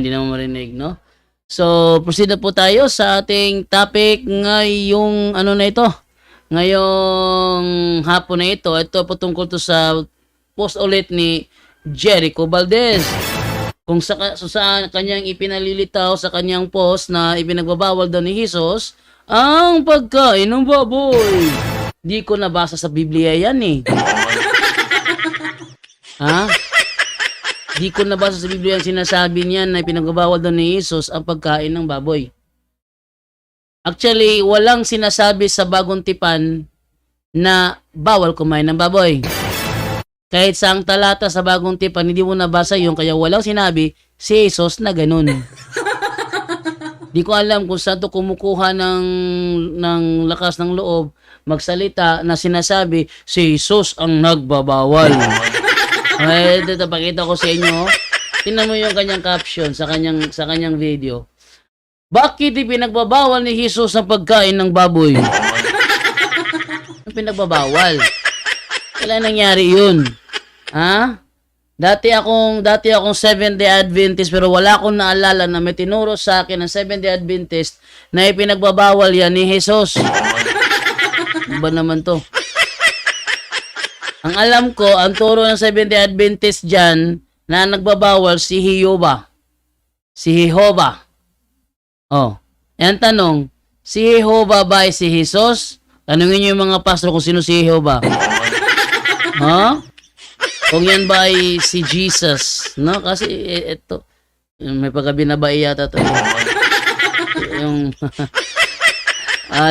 hindi naman marinig, no? So, proceed na po tayo sa ating topic ngayong ano na ito. Ngayong hapon na ito. Ito patungkol to sa post ulit ni Jericho Valdez. Kung sa kanyang ipinalilitaw sa kanyang post na ipinagbabawal daw ni Jesus ang pagkain ng baboy. Di ko nabasa sa Biblia yan eh. Ha? Di ko nabasa sa Biblia ang sinasabi niyan na ipinagbabawal daw ni Jesus ang pagkain ng baboy. Actually, walang sinasabi sa Bagong Tipan na bawal kumain ng baboy. Kahit sa ang talata sa Bagong Tipan, hindi mo nabasa yung kaya walang sinabi si Jesus na ganun. Di ko alam kung saan to kumukuha ng lakas ng loob magsalita na sinasabi si Jesus ang nagbabawal. Ay, ito pakita ko sa inyo. Tingnan mo yung kanyang caption sa kanyang video. Bakit ipinagbabawal ni Jesus ang pagkain ng baboy? Ang pinagbabawal. Kailan nangyari yun? Ha? Dati akong Seventh-day Adventist pero wala akong naalala na may tinuro sa akin ng Seventh-day Adventist na ipinagbabawal yan ni Jesus. Ano ba naman to? Ang alam ko, ang turo ng Seventh-day Adventist dyan na nagbabawal si Jehovah. Si Jehovah. Oh. Yan tanong, si Jehovah ba ay si Jesus? Tanungin niyo yung mga pastor kung sino si Jehovah. Huh? Kung yan ba ay si Jesus, no? Kasi ito, may pagkabinabay yata to. Yung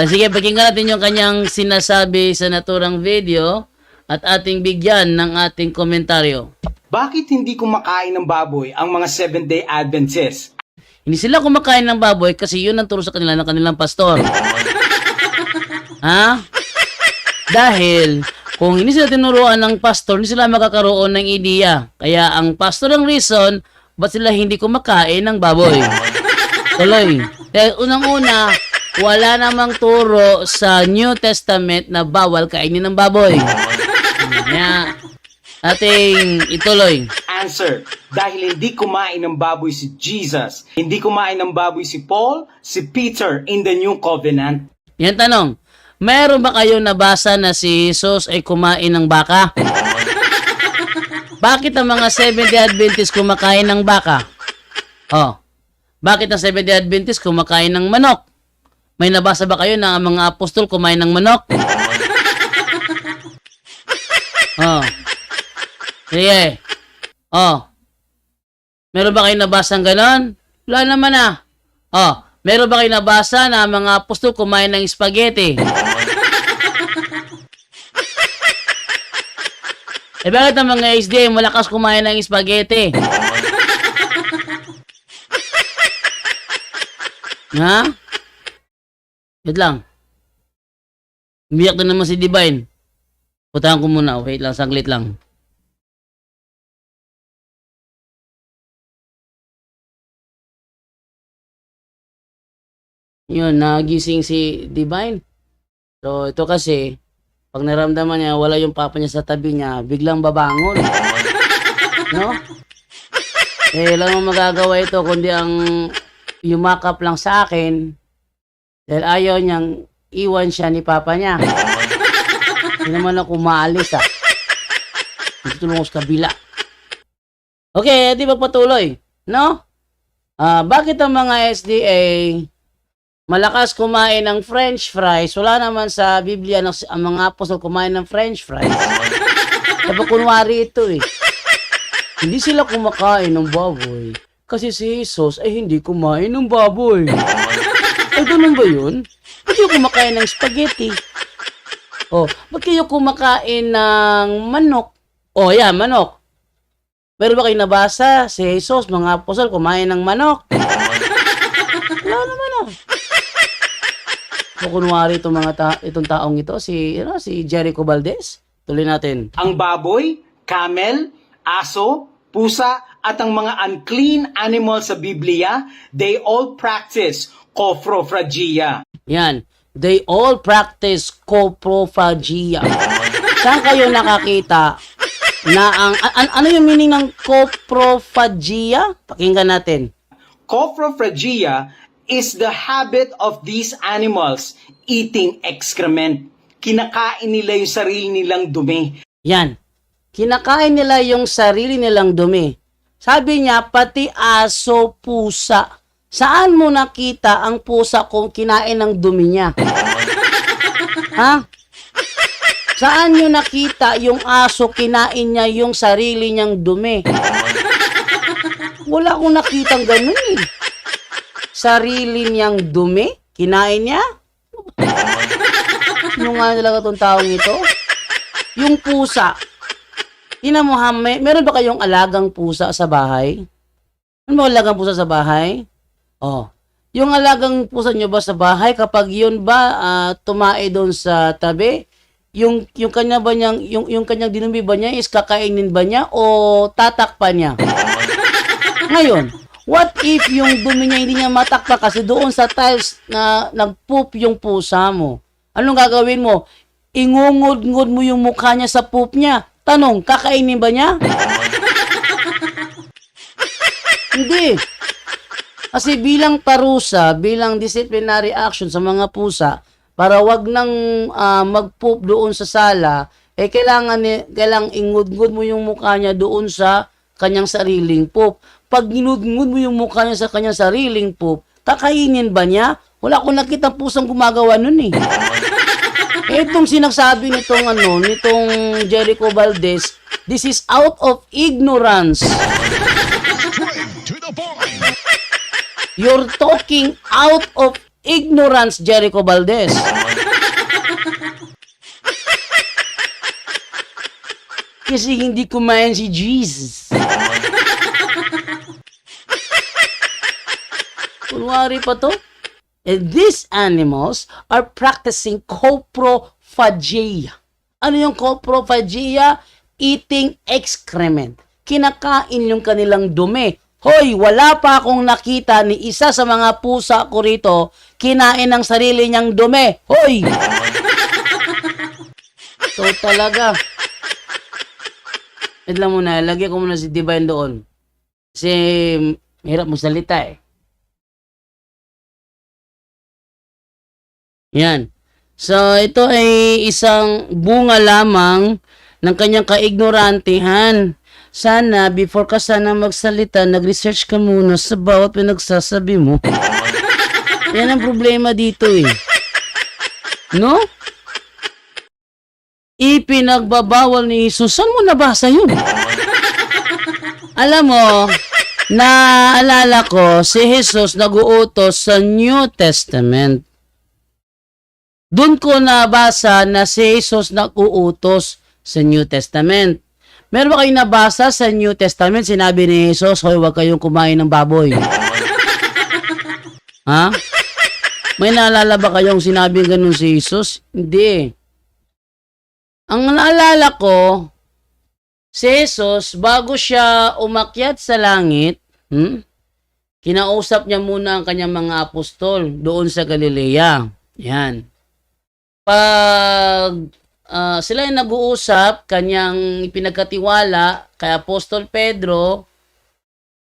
sige, pakinggan natin yung kanyang sinasabi sa naturang video at ating bigyan ng ating komentaryo. Bakit hindi kumakain ng baboy ang mga Seventh-day Adventists? Hindi sila kumakain ng baboy kasi yun ang turo sa kanila ng kanilang pastor. Ha? Dahil kung hindi sila tinuruan ng pastor, hindi sila makakaroon ng ideya. Kaya ang pastor ang reason, ba't sila hindi kumakain ng baboy? Tuloy. Dahil unang-una, wala namang turo sa New Testament na bawal kainin ng baboy. Kaya, ating ituloy. Answer, dahil hindi kumain ng baboy si Jesus. Hindi kumain ng baboy si Paul, si Peter in the New Covenant. Yan tanong. Meron ba kayo nabasa na si Jesus ay kumain ng baka? Bakit ang mga Seventh-day Adventist kumakain ng baka? Oh. Bakit ang Seventh-day Adventist kumakain ng manok? May nabasa ba kayo na ang mga apostol kumain ng manok? Oh. Sige. Oh. Meron ba kayo nabasa ng ganon? Wala naman ah. Oh. Meron ba kayo nabasa na mga apostol kumain ng spaghetti? Eh bakit ang mga SDA malakas kumain ng spaghetti? Ha? Wait lang. Umiyak na naman si Divine. Putahan ko muna. Wait lang, saglit lang. Yun, nagising si Divine. So, ito kasi, pag naramdaman niya, wala yung papa niya sa tabi niya, biglang babangon. No? Eh, lang mo magagawa ito, kundi ang yumakap lang sa akin, dahil ayaw niyang iwan siya ni papa niya. Hindi naman ako maalis, ah. Tutulong ko sa kabila. Okay, di magpatuloy. No? Bakit ang mga SDA malakas kumain ng french fries? Wala naman sa Biblia na ang mga apostol kumain ng french fries. Diba kunwari ito eh. Hindi sila kumakain ng baboy kasi si Jesus ay hindi kumain ng baboy. Ay, ganun ba yun? Ba't kayo kumakain ng spaghetti? Oh, ba't kayo kumakain ng manok? Oh, yeah, manok. Pero ba kayo nabasa si Jesus, mga apostol kumain ng manok? Wala naman ah. So, kunwari itong taong ito, si Jericho Valdez. Tuloy natin. Ang baboy, camel, aso, pusa, at ang mga unclean animals sa Biblia, they all practice coprophagia. Yan. They all practice coprophagia. Saan kayo nakakita na ano yung meaning ng coprophagia? Pakinggan natin. Coprophagia is the habit of these animals eating excrement. Kinakain nila yung sarili nilang dumi. Yan. Kinakain nila yung sarili nilang dumi. Sabi niya, pati aso, pusa. Saan mo nakita ang pusa kung kinain ng dumi niya? Ha? Saan nyo nakita yung aso kinain niya yung sarili niyang dumi? Wala akong nakitang ganun eh. Sarili niyang dumi? Kinain niya? Sino nga talaga itong taong ito? Yung pusa. Tingnan mo ha, meron ba kayong alagang pusa sa bahay? Ano ba alagang pusa sa bahay? Oh. Yung alagang pusa nyo ba sa bahay, kapag yun ba tumae doon sa tabi, yung kanya ba niyang, yung kanyang dinumi ba niya is kakainin ba niya o tatakpan niya? Ngayon, what if yung dumi niya hindi niya matakpan kasi doon sa tiles na nagpoop yung pusa mo? Anong gagawin mo? Ingungod-ngod mo yung mukha niya sa poop niya. Tanong, kakainin ba niya? Hindi. Kasi bilang parusa, bilang disciplinary action sa mga pusa, para wag nang mag-poop doon sa sala, kailangan ingud-ngud mo yung mukha niya doon sa kanyang sariling poop. Pag ginudngud mo yung mukha niya sa kanyang sariling poop, kakainin ba niya? Wala akong nakita pusang gumagawa nun eh. Itong sinasabi nitong Jericho Valdez, this is out of ignorance. To the point. You're talking out of ignorance, Jericho Valdez. Kasi hindi kumain si Jesus. Kunwari pa to. And these animals are practicing coprophagia. Ano yung coprophagia? Eating excrement. Kinakain yung kanilang dumi. Hoy, wala pa akong nakita ni isa sa mga pusa ko rito kinain ng sarili niyang dumi. Hoy! So talaga. Wait lang muna, lagyan ko muna si Divine doon. Kasi mahirap magsalita eh. Yan. So, ito ay isang bunga lamang ng kanyang kaignorantehan. Sana, before ka sana magsalita, nag-research ka muna sa bawat pinagsasabi mo. Yan ang problema dito eh. No? Ipinagbabawal ni Jesus. Saan mo nabasa yun? Alam mo, naalala ko, si Jesus nag-uutos sa New Testament. Doon ko nabasa na si Jesus nag-uutos sa New Testament. Meron ba kayong nabasa sa New Testament? Sinabi ni Jesus, hoy, huwag kayong kumain ng baboy. Ha? May naalala ba kayong sinabi ganun si Jesus? Hindi. Ang naalala ko, si Jesus, bago siya umakyat sa langit, kinausap niya muna ang kanyang mga apostol doon sa Galilea. Yan. Pag sila ay nag-uusap, kanyang pinagkatiwala kay Apostol Pedro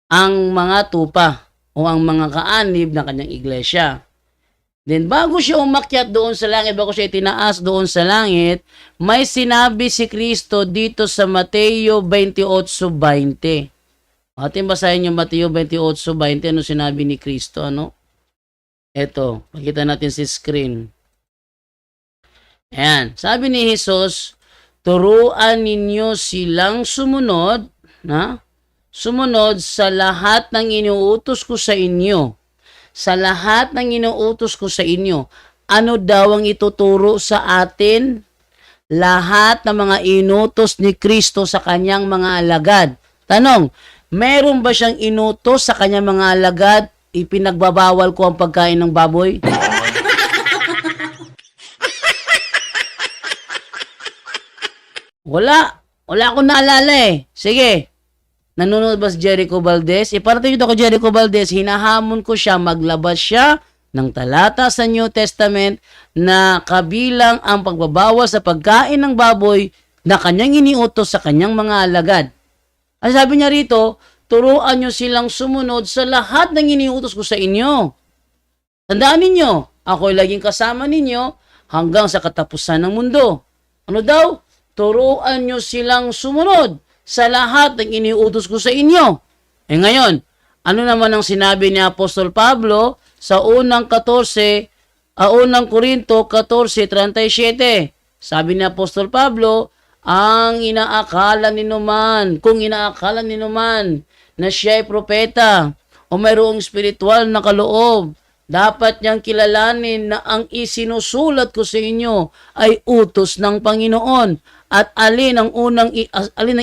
ang mga tupa o ang mga kaanib ng kanyang iglesia. Then bago siya umakyat doon sa langit, bago siya itinaas doon sa langit, may sinabi si Kristo dito sa Mateo 28:20. Ating basahin yung Mateo 28:20. Ano sinabi ni Kristo? Ano? Eto, pakita natin si screen. Ayan, sabi ni Jesus, turuan ninyo silang sumunod, sumunod sa lahat ng inuutos ko sa inyo. Sa lahat ng inuutos ko sa inyo. Ano daw ang ituturo sa atin? Lahat ng mga inutos ni Kristo sa kanyang mga alagad. Tanong, meron ba siyang inutos sa kanyang mga alagad? Ipinagbabawal ko ang pagkain ng baboy? Wala akong naalala eh. Sige. Nanonood ba si Jericho Valdez? Iparating ito ko Jericho Valdez, hinahamon ko siya, maglabas siya ng talata sa New Testament na kabilang ang pagbabawal sa pagkain ng baboy na kanyang iniutos sa kanyang mga alagad. Ang sabi niya rito, turuan nyo silang sumunod sa lahat ng iniutos ko sa inyo. Tandaan ninyo, ako'y laging kasama ninyo hanggang sa katapusan ng mundo. Ano daw? Turuan nyo silang sumunod sa lahat ng iniutos ko sa inyo. Ngayon, ano naman ang sinabi ni Apostol Pablo sa unang Korinto 14:37? Sabi ni Apostol Pablo, kung inaakala ninyo man na siya ay propeta o mayroong spiritual na kaloob, dapat niyang kilalanin na ang isinusulat ko sa inyo ay utos ng Panginoon. At alin ang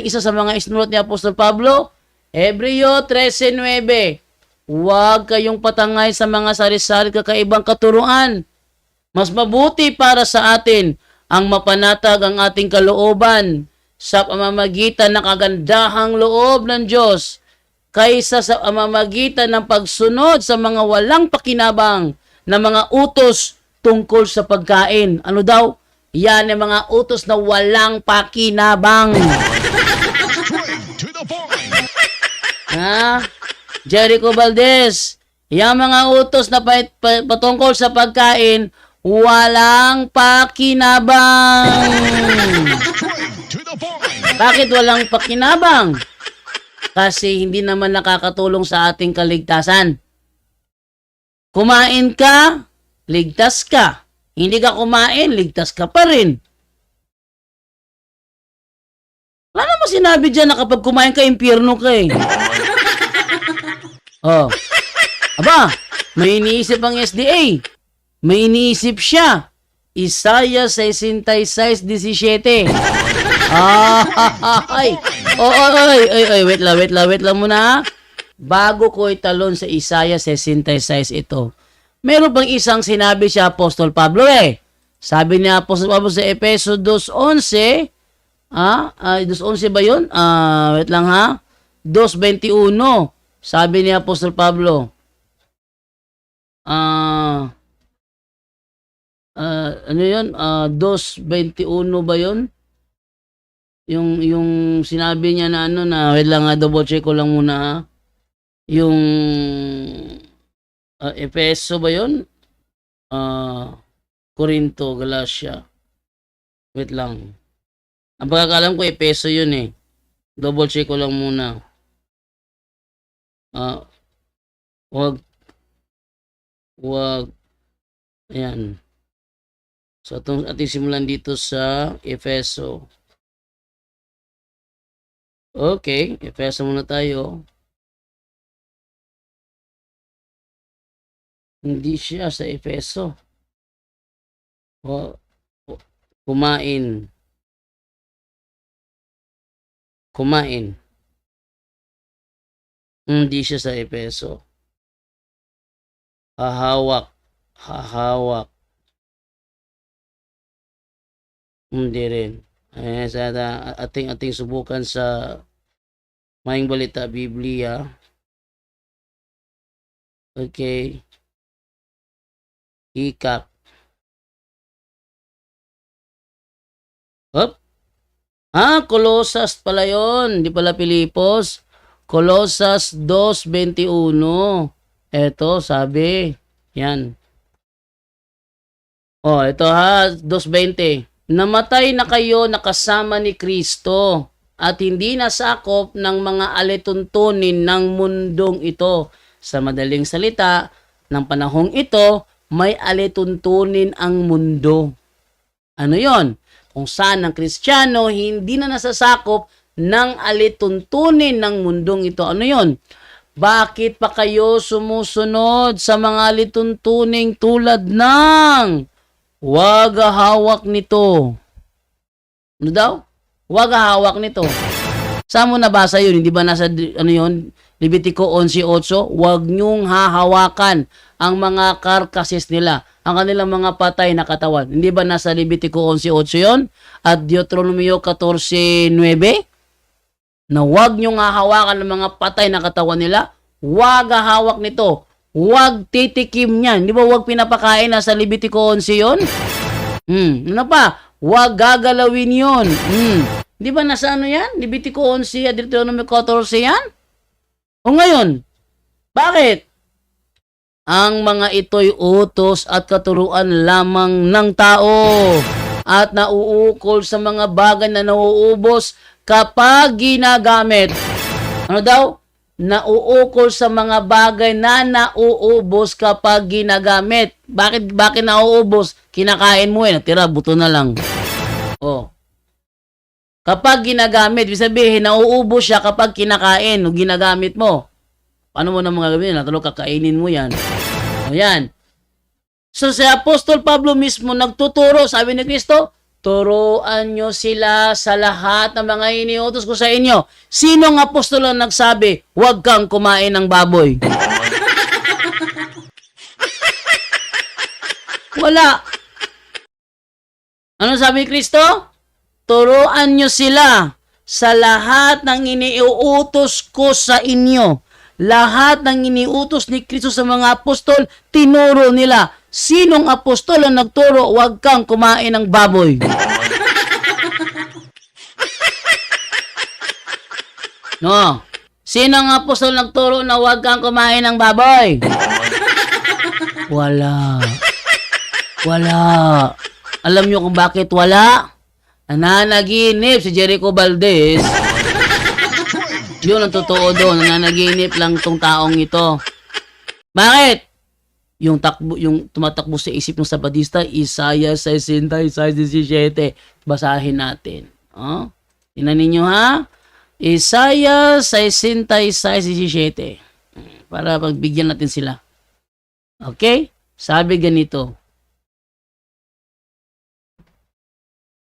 isa sa mga isinulat ni Apostol Pablo? Hebreo 13:9. Huwag kayong patangay sa mga sari-sari kakaibang katuruan. Mas mabuti para sa atin ang mapanatag ang ating kalooban sa pamamagitan ng kagandahang loob ng Diyos kaysa sa pamamagitan ng pagsunod sa mga walang pakinabang na mga utos tungkol sa pagkain. Ano daw? Yan ang mga utos na walang pakinabang. Straight to the point. Jericho Valdez, yung mga utos na patungkol sa pagkain, walang pakinabang. Straight to the point. Bakit walang pakinabang? Kasi hindi naman nakakatulong sa ating kaligtasan. Kumain ka, ligtas ka. Hindi ka kumain, ligtas ka pa rin. Wala naman sinabi dyan na kapag kumain ka, impyerno ka eh. Oh. Aba, may iniisip ang SDA. May iniisip siya. Isaiah 66:17. Wait lang muna. Bago ko italon sa Isaiah 66 ito. Meron bang isang sinabi si Apostol Pablo eh. Sabi ni Apostol Pablo sa Efeso 2:11, 2:11 ba yun? Wait lang ha. 2:21. Sabi ni Apostol Pablo, ano yun? 2:21 ba yun? Yung sinabi niya na wait lang ha, double check ko lang muna ha. Yung Efeso ba yun? Corinto, Galatia. Wait lang. Ang pagkakalam ko, Efeso yun eh. Double check ko lang muna. Wag. Ayan. So, ating simulan dito sa Efeso. Okay, Efeso muna tayo. Hindi siya sa Efeso. Kumain. Hindi siya sa Efeso. Hahawak. Hindi rin. Sa ating subukan sa Maing Balita Biblia. Okay. Hikap. Kolosas pala yun. Di pala Pilipos. Kolosas 2:21. Eto, sabi. Yan. Ito ha, 2:20. Namatay na kayo nakasama ni Kristo at hindi nasakop ng mga alituntunin ng mundong ito. Sa madaling salita, ng panahong ito, may alituntunin ang mundo. Ano yon? Kung saan ang Kristiyano hindi na nasasakop ng alituntunin ng mundong ito. Ano yon? Bakit pa kayo sumusunod sa mga alituntuning tulad ng huwag hawak nito? Ano daw? Huwag hawak nito. Saan mo nabasa yun? Hindi ba nasa yun? Levitico 11:8, huwag niyong hahawakan ang mga karkases nila, ang kanilang mga patay na katawan. Hindi ba nasa Levitico 11:8 yun? At Deuteronomio 14:9? Na huwag niyong hahawakan ang mga patay na katawan nila, huwag hahawak nito, huwag titikim niyan. Di ba huwag pinapakain na sa Levitico 11 yun? Ano pa? Huwag gagalawin yun. Di ba nasa yan? Levitico 11 at Deuteronomio 14 yan? O ngayon, bakit? Ang mga ito'y utos at katuruan lamang ng tao at nauukol sa mga bagay na nauubos kapag ginagamit. Ano daw? Nauukol sa mga bagay na nauubos kapag ginagamit. Bakit nauubos? Kinakain mo natira, buto na lang. Oh. Kapag ginagamit, ibig sabihin, nauubos siya kapag kinakain o ginagamit mo. Paano mo na mga gawin? Natulog, kakainin mo yan. O yan. So, si Apostol Pablo mismo nagtuturo, sabi ni Kristo, turuan nyo sila sa lahat ng mga iniutos ko sa inyo. Sinong apostol ang nagsabi, huwag kang kumain ng baboy? Wala. Ano sabi ni Kristo? Turuan nyo sila sa lahat ng iniuutos ko sa inyo. Lahat ng iniutos ni Kristo sa mga apostol, tinuro nila. Sinong apostol ang nagturo, huwag kang kumain ng baboy? No. Sinong apostol nagturo na huwag kang kumain ng baboy? Wala. Wala. Alam nyo kung bakit wala? Nananaginip si Jericho Valdez. Yun ang totoo doon. Nananaginip lang tong taong ito. Bakit? Yung tumatakbo sa isip ng Sabadista, Isaiah 66:17. Basahin natin. Oh? Tingnan ninyo ha? Isaiah 66:17. Para pagbigyan natin sila. Okay? Sabi ganito.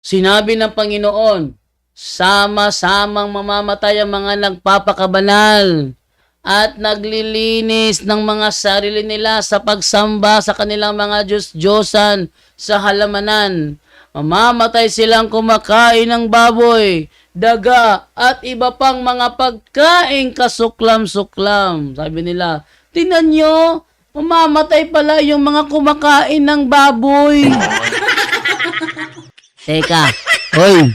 Sinabi ng Panginoon, sama-samang mamamatay ang mga nagpapakabanal at naglilinis ng mga sarili nila sa pagsamba sa kanilang mga Diyos-Diyosan sa halamanan. Mamamatay silang kumakain ng baboy, daga at iba pang mga pagkain kasuklam-suklam. Sabi nila, tingnan nyo, mamamatay pala yung mga kumakain ng baboy. Teka, hoy.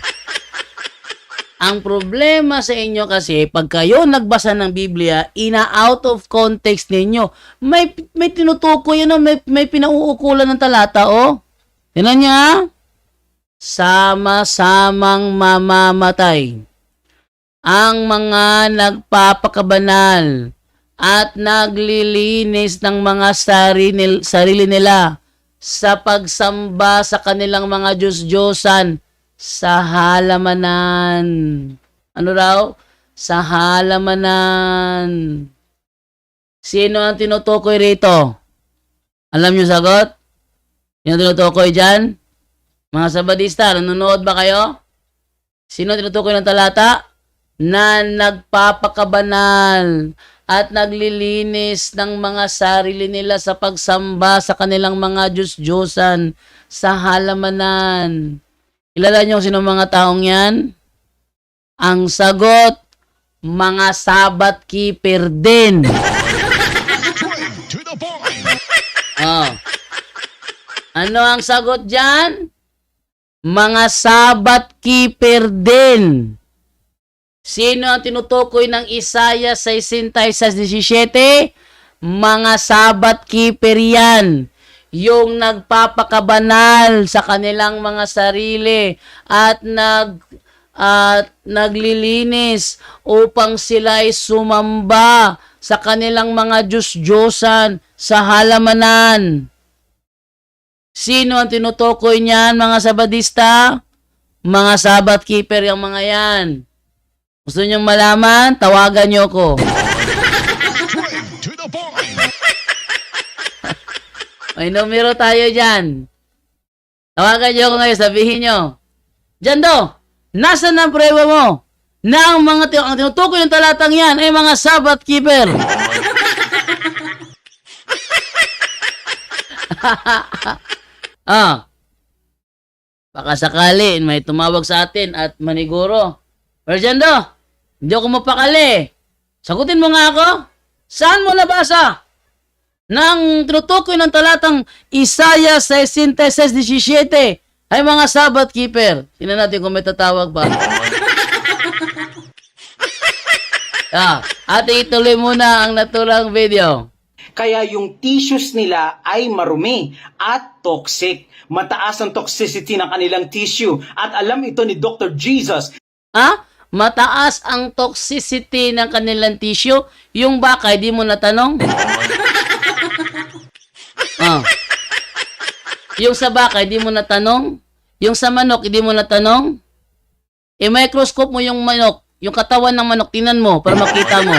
Ang problema sa inyo kasi, pag kayo nagbasa ng Biblia, ina-out of context ninyo. May tinutukoy yan, may pinauukulan ng talata, oh. Tingnan niya, sama-samang mamamatay ang mga nagpapakabanal at naglilinis ng mga sarili nila sa pagsamba sa kanilang mga Diyos-Diyosan sa halamanan. Ano raw? Sa halamanan. Sino ang tinutukoy rito? Alam niyo sagot? Sino tinutukoy dyan? Mga Sabadista, nanonood ba kayo? Sino tinutukoy ng talata? Na nagpapakabanal at naglilinis ng mga sarili nila sa pagsamba sa kanilang mga Diyos-Diyosan sa halamanan. Kilala niyo sino mga taong yan? Ang sagot, mga Sabbath keeper din. Straight to the point. Oh. Ano ang sagot dyan? Mga Sabbath keeper din. Sino ang tinutukoy ng Isaiah 66:17? Mga Sabbath keeper yan. Yung nagpapakabanal sa kanilang mga sarili at naglilinis upang sila ay sumamba sa kanilang mga Diyos-Diyosan sa halamanan. Sino ang tinutukoy niyan, mga Sabadista? Mga Sabbath keeper yung mga yan. Gusto niyong malaman? Tawagan niyo ko. Straight to the point. May numero tayo dyan. Tawagan niyo ako ngayon, sabihin niyo, Jando, nasaan ang prueba mo na ang tinutukoy ng talatang yan ay mga Sabbath keeper? Baka sakali may tumawag sa atin at maniguro. Pero Jando, hindi ako mapakali. Sagutin mo nga ako. Saan mo nabasa nang tinutukoy ng talatang Isaiah 66:17 ay mga Sabbath keeper? Tingnan natin kung may tatawag pa. Ate, ituloy muna ang naturang video. Kaya yung tissues nila ay marumi at toxic. Mataas ang toxicity ng kanilang tissue. At alam ito ni Dr. Jesus. Mataas ang toxicity ng kanilang tissue. Yung baka, di mo natanong? Yung sa baka, di mo natanong? Yung sa manok, hindi mo natanong? I-microscope mo yung manok. Yung katawan ng manok, tingnan mo para makita mo.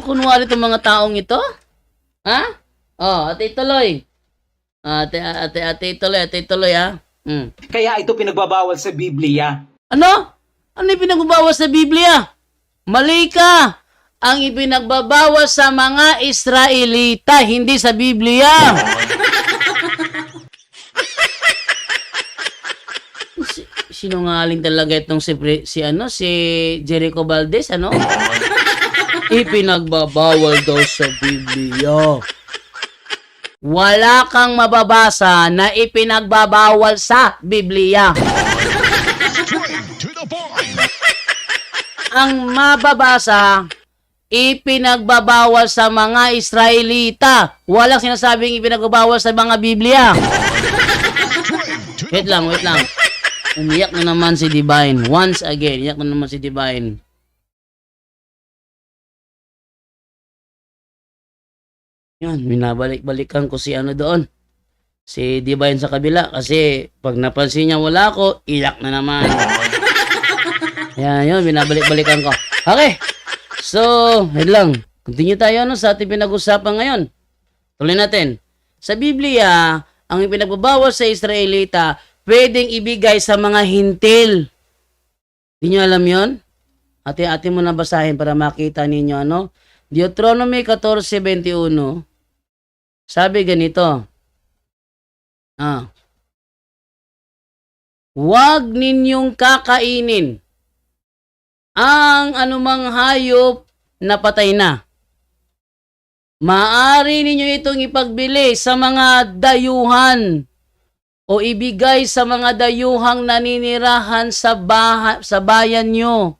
Kunwari itong mga taong ito? Ate, ituloy. Ate, ituloy, ha? Kaya ito pinagbabawal sa Biblia. Ano? Ano yung pinagbabawal sa Biblia? Mali ka! Ang ipinagbabawal sa mga Israelita, hindi sa Biblia. Sinungaling talaga itong si Jericho Valdez, ano? Ipinagbabawal daw sa Biblia. Wala kang mababasa na ipinagbabawal sa Biblia. Straight to the point. Ang mababasa, ipinagbabawal sa mga Israelita. Walang sinasabing ipinagbabawal sa mga Biblia. Straight to the Wait lang. Umiyak na naman si Divine. Once again, iyak na naman si Divine. Yan, binabalik-balikan ko si ano doon. Si Divine sa kabila. Kasi pag napansin niya wala ako, iyak na naman. Yan, yun, binabalik-balikan ko. Okay. So, head lang. Continue tayo sa ating pinag-usapan ngayon. Tuloy natin. Sa Biblia, ang ipinagbabawal sa Israelita, pwedeng ibigay sa mga hintil. Hindi nyo alam yon? Ate mo na basahin para makita ninyo, ano? Deuteronomy 14:21. Sabi ganito. Huwag ninyong kakainin ang anumang hayop na patay na. Maaari ninyo itong ipagbili sa mga dayuhan o ibigay sa mga dayuhang naninirahan sa bayan nyo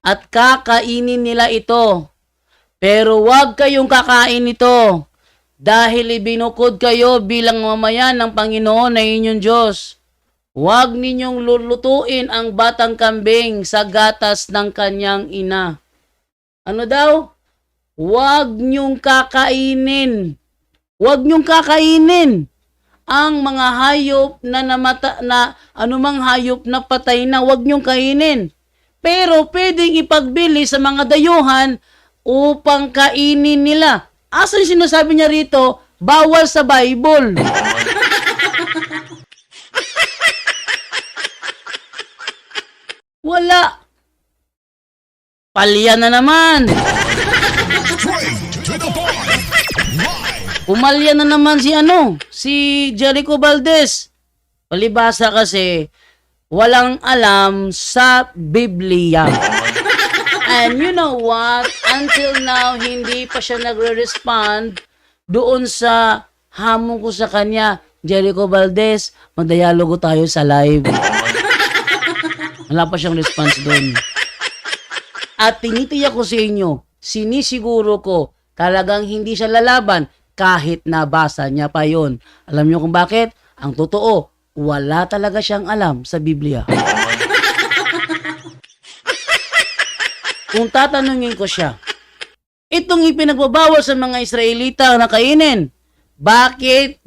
at kakainin nila ito. Pero huwag kayong kakain ito dahil ibinukod kayo bilang mamayan ng Panginoon na inyong Diyos. Huwag ninyong lulutuin ang batang kambing sa gatas ng kanyang ina. Ano daw? Huwag niyong kakainin. Huwag niyong kakainin ang mga hayop na anumang hayop na patay na, huwag niyong kainin. Pero pwedeng ipagbili sa mga dayuhan upang kainin nila. Asan sinasabi niya rito? Bawal sa Bible. Wala. Palya na naman. Straight to the point. Live. Umalya na naman si Jericho Valdez. Palibasa kasi walang alam sa Biblia. And you know what? Until now, hindi pa siya nagre-respond doon sa hamon ko sa kanya. Jericho Valdez, magdialogo tayo sa live. Wala pa siyang response doon. At tinitiyak ko sa inyo, sinisiguro ko, talagang hindi siya lalaban kahit nabasa niya pa yon. Alam niyo kung bakit? Ang totoo, wala talaga siyang alam sa Biblia. Kung tatanungin ko siya, itong ipinagbabawal sa mga Israelita na kainin, bakit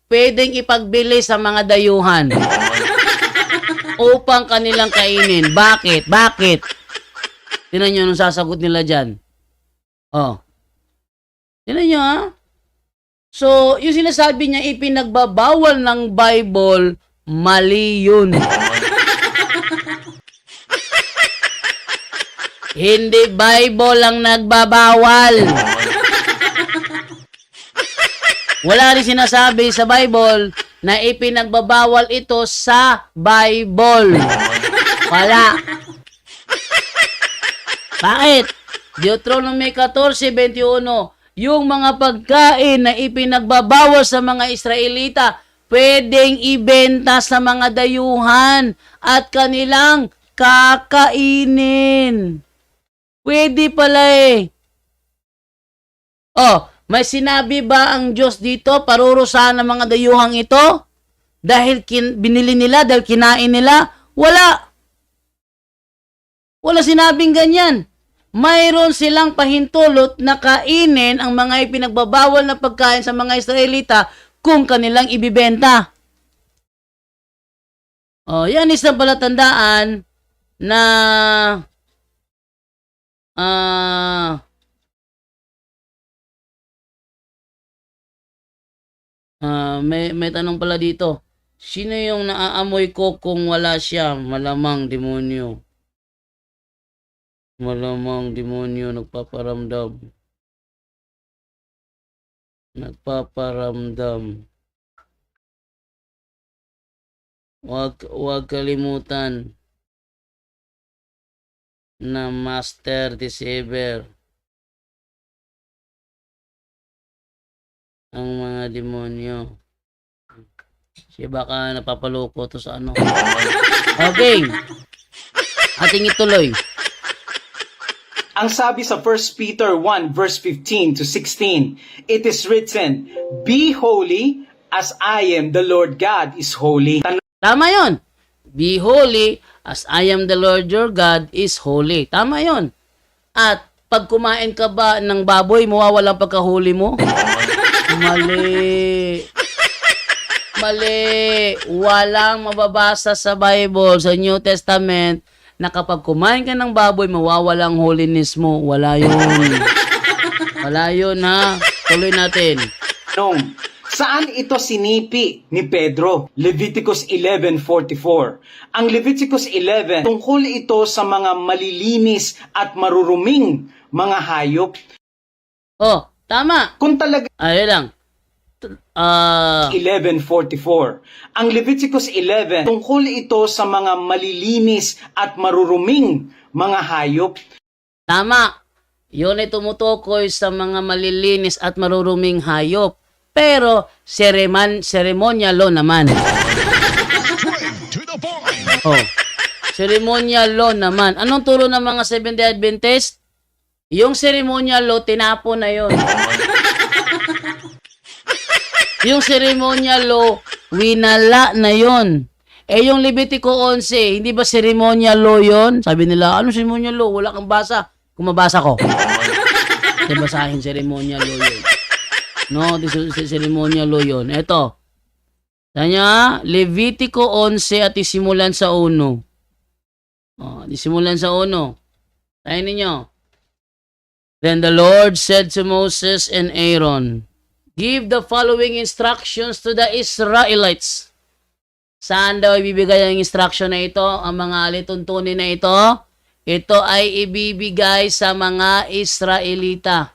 pwedeng ipagbili sa mga dayuhan upang kanilang kainin? Bakit? Tingnan nyo anong sasagot nila dyan. Tingnan nyo, ha? So, yung sinasabi niya, ipinagbabawal ng Bible, mali yun. Hindi Bible ang nagbabawal. Wala rin sinasabi sa Bible na ipinagbabawal ito sa Bible. Wala. Bakit? Deuteronomy 14:21, yung mga pagkain na ipinagbabawal sa mga Israelita, pwedeng ibenta sa mga dayuhan at kanilang kakainin. Pwede pala eh. Oh, may sinabi ba ang Diyos dito, parurusahan ng mga dayuhang ito? Dahil binili nila, dahil kinain nila? Wala. Wala sinabing ganyan. Mayroon silang pahintulot na kainin ang mga ipinagbabawal na pagkain sa mga Israelita kung kanilang ibibenta. Oh, yan isang palatandaan na may tanong pala dito. Sino yung naaamoy ko kung wala siya? Malamang demonyo. Malamang demonyo nagpaparamdam. Nagpaparamdam. Huwag kalimutan na Master Deceiver ang mga demonyo. Siya baka napapaloko to sa ano. Okay. Ating ituloy. Ang sabi sa 1 Peter 1 verse 15 to 16, it is written, "Be holy as I am the Lord God is holy." Tama yon. Be holy as I am the Lord your God is holy. Tama yon. At pag kumain ka ba ng baboy, mawawala ang pagkahuli mo? Mali. Mali. Walang mababasa sa Bible, sa New Testament, na kapag kumain ka ng baboy, mawawala ang holiness mo. Wala yun. Wala yun, ha? Tuloy natin. Nung, saan ito sinipi ni Pedro? Leviticus 11:44. Ang Leviticus 11, tungkol ito sa mga malilinis at maruruming mga hayop. Oh, tama. Kung talaga Ayun lang. 11:44. Ang Leviticus 11, tungkol ito sa mga malilinis at maruruming mga hayop. Tama. Yun ay tumutukoy sa mga malilinis at maruruming hayop. Pero, ceremonial law naman. Straight to the point. Oh. Ceremonial law naman. Anong turo ng mga Seventh-day Adventist? Yung ceremonial law, tinapon na yun. Yung ceremonial law, winala na yon. Eh yung Levitico 11, hindi ba ceremonial law yon? Sabi nila, ano ceremonial law? Wala kang basa. Kung mabasa ko. Basahin ceremonial law yun. No, this is ceremonial law yun. Ito. Tanya, Levitico 11 at isimulan sa 1. Oh, isimulan sa 1. Tayo ninyo. Then the Lord said to Moses and Aaron, give the following instructions to the Israelites. Saan daw ibibigay ang instruction na ito? Ang mga alituntunin na ito? Ito ay ibibigay sa mga Israelita.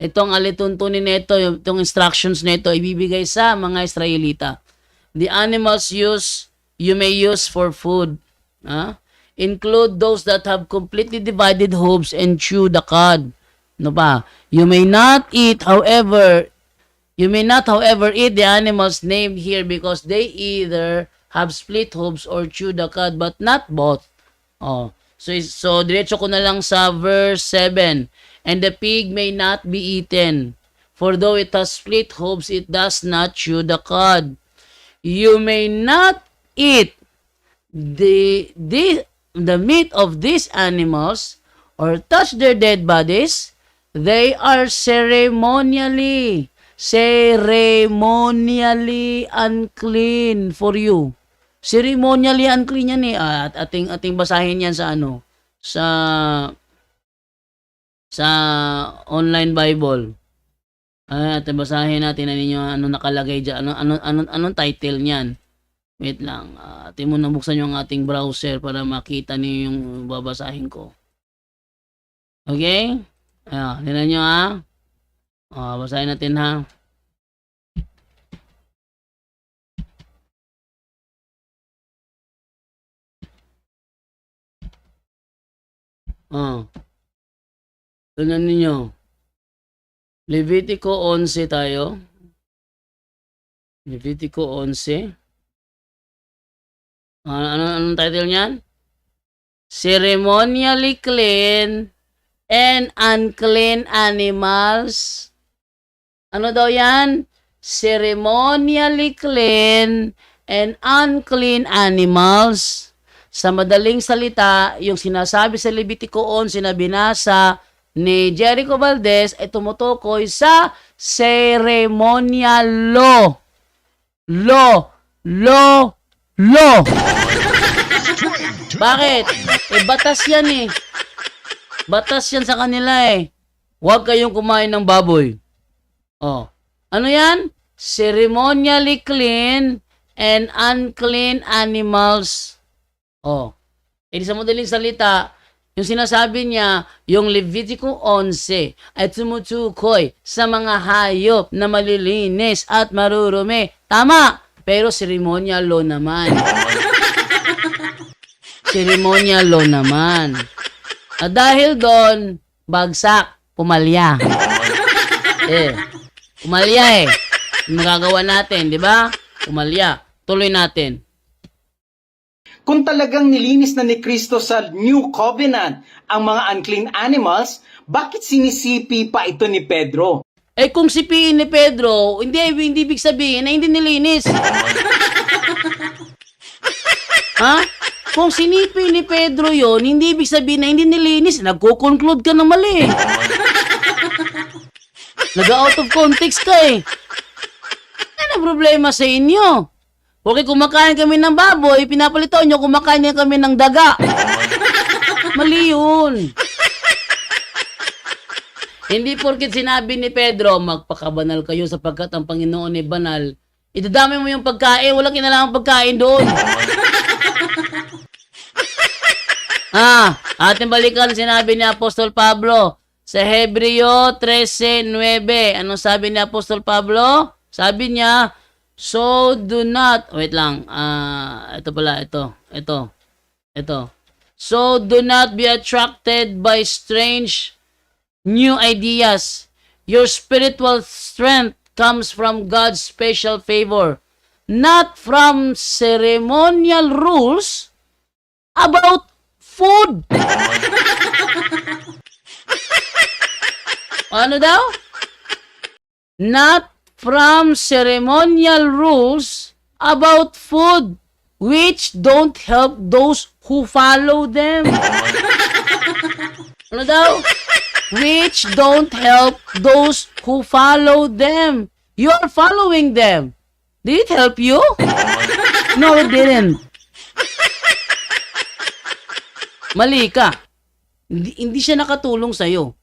Itong alituntunin na ito, itong instructions na ito, ibibigay sa mga Israelita. The animals you may use for food. Include those that have completely divided hooves and chew the cud. No ba? You may not, however, eat the animals named here because they either have split hooves or chew the cud, but not both. Oh. So diretso ko na lang sa verse 7. And the pig may not be eaten, for though it has split hooves, it does not chew the cud. You may not eat the meat of these animals or touch their dead bodies. They are ceremonially unclean for you. Ceremonially unclean yan eh. At ating basahin yan sa ano? Sa online Bible. At basahin natin na ninyo ano nakalagay diyan. Anong title niyan? Wait lang. Atin mo na buksan yung ating browser para makita niyo yung babasahin ko. Okay? Tingnan nyo ha. Basahin natin ha. Tingnan ninyo. Levitico 11 tayo. Levitico 11. Anong title niyan? ceremonially clean and unclean animals. Ano daw yan? Ceremonially clean and unclean animals. Sa madaling salita, yung sinasabi sa Levitico 11 na binasa ni Jericho Valdez ay tumutukoy sa ceremonial law. Law. Bakit? Batas yan eh. Batas yan sa kanila eh. Huwag kayong kumain ng baboy. Oh. Ano yan? Ceremonially clean and unclean animals. Oh. Sa madaling salita, yung sinasabi niya, yung Levitico 11 ay tumutukoy sa mga hayop na malilinis at marurumi. Tama! Pero ceremonial law naman. Ceremonial law naman. At dahil doon, bagsak, pumalya. Pumalya eh. Magagawa natin, di ba? Pumalya. Tuloy natin. Kung talagang nilinis na ni Kristo sa New Covenant ang mga unclean animals, bakit sinisipi pa ito ni Pedro? Kung sipiin ni Pedro, hindi ibig sabihin na hindi nilinis. Ha? Kung sinipi ni Pedro yon, hindi ibig sabihin na hindi nilinis. Nagko-conclude ka na mali. Nag-out of context ka eh. Ano problema sa inyo? Okay, kumakain kami ng baboy, pinapalito nyo, kumakain niya kami ng daga. Mali yun. Hindi porket sinabi ni Pedro, magpakabanal kayo sapagkat ang Panginoon ay banal. Idadami mo yung pagkain, walang kinalaang pagkain doon. Ating balikan sinabi ni Apostol Pablo sa Hebreo 13:9. Anong sabi ni Apostol Pablo? Sabi niya, so do not, wait lang, ito. So do not be attracted by strange new ideas. Your spiritual strength comes from God's special favor, not from ceremonial rules about food. Ano daw? Not from ceremonial rules about food, which don't help those who follow them. Ano daw? Which don't help those who follow them. You are following them. Did it help you? No, it didn't. Mali ka. Hindi siya nakatulong sa'yo.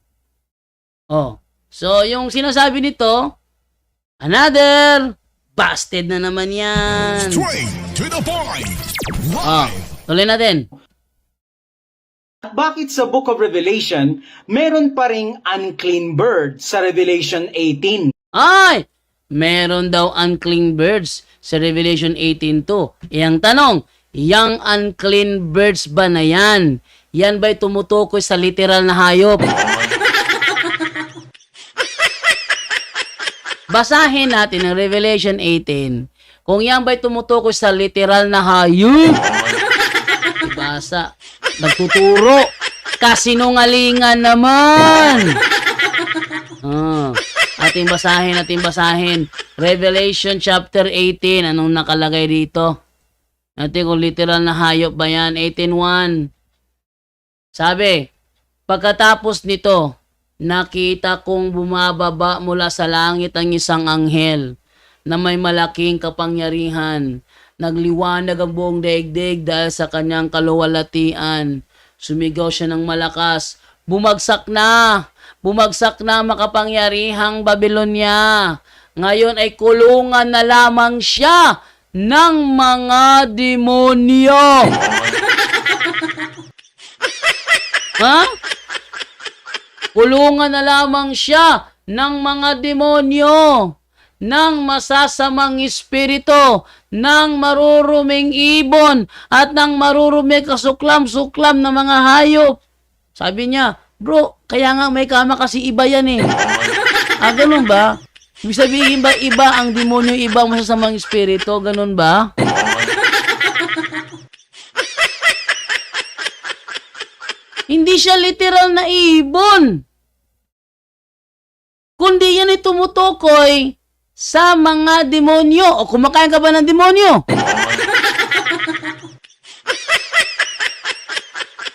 Oh. So, yung sinasabi nito, another busted na naman yan. Straight to the point. Oh, tuloy natin. At bakit sa Book of Revelation, meron pa ring unclean bird sa Revelation 18? Ay! Meron daw unclean birds sa Revelation 18:2. Iyang tanong, yang unclean birds ba na yan? Yan ba'y tumutukoy sa literal na hayop? Basahin natin ang Revelation 18. Kung yan ba'y tumutukoy sa literal na hayop? Ibasa. Nagtuturo. Kasinungalingan naman. Ating basahin. Revelation chapter 18. Anong nakalagay dito? Natin kung literal na hayop ba yan? 18:1. Sabi, pagkatapos nito, nakita kong bumababa mula sa langit ang isang anghel na may malaking kapangyarihan. Nagliwanag ang buong daigdig dahil sa kanyang kaluwalhatian. Sumigaw siya ng malakas, bumagsak na makapangyarihang Babylonia. Ngayon ay kulungan na lamang siya ng mga demonyo. Ha? Kulungan na lamang siya ng mga demonyo, ng masasamang espiritu, ng maruruming ibon, at ng maruruming kasuklam-suklam na mga hayop. Sabi niya, bro, kaya nga may kama kasi iba yan eh. Ganun ba? Ibig sabihin ba iba ang demonyo, iba ang masasamang espiritu? Ganun ba? Hindi siya literal na ibon. Kundi yan ay tumutukoy sa mga demonyo. O kumakain ka ba ng demonyo?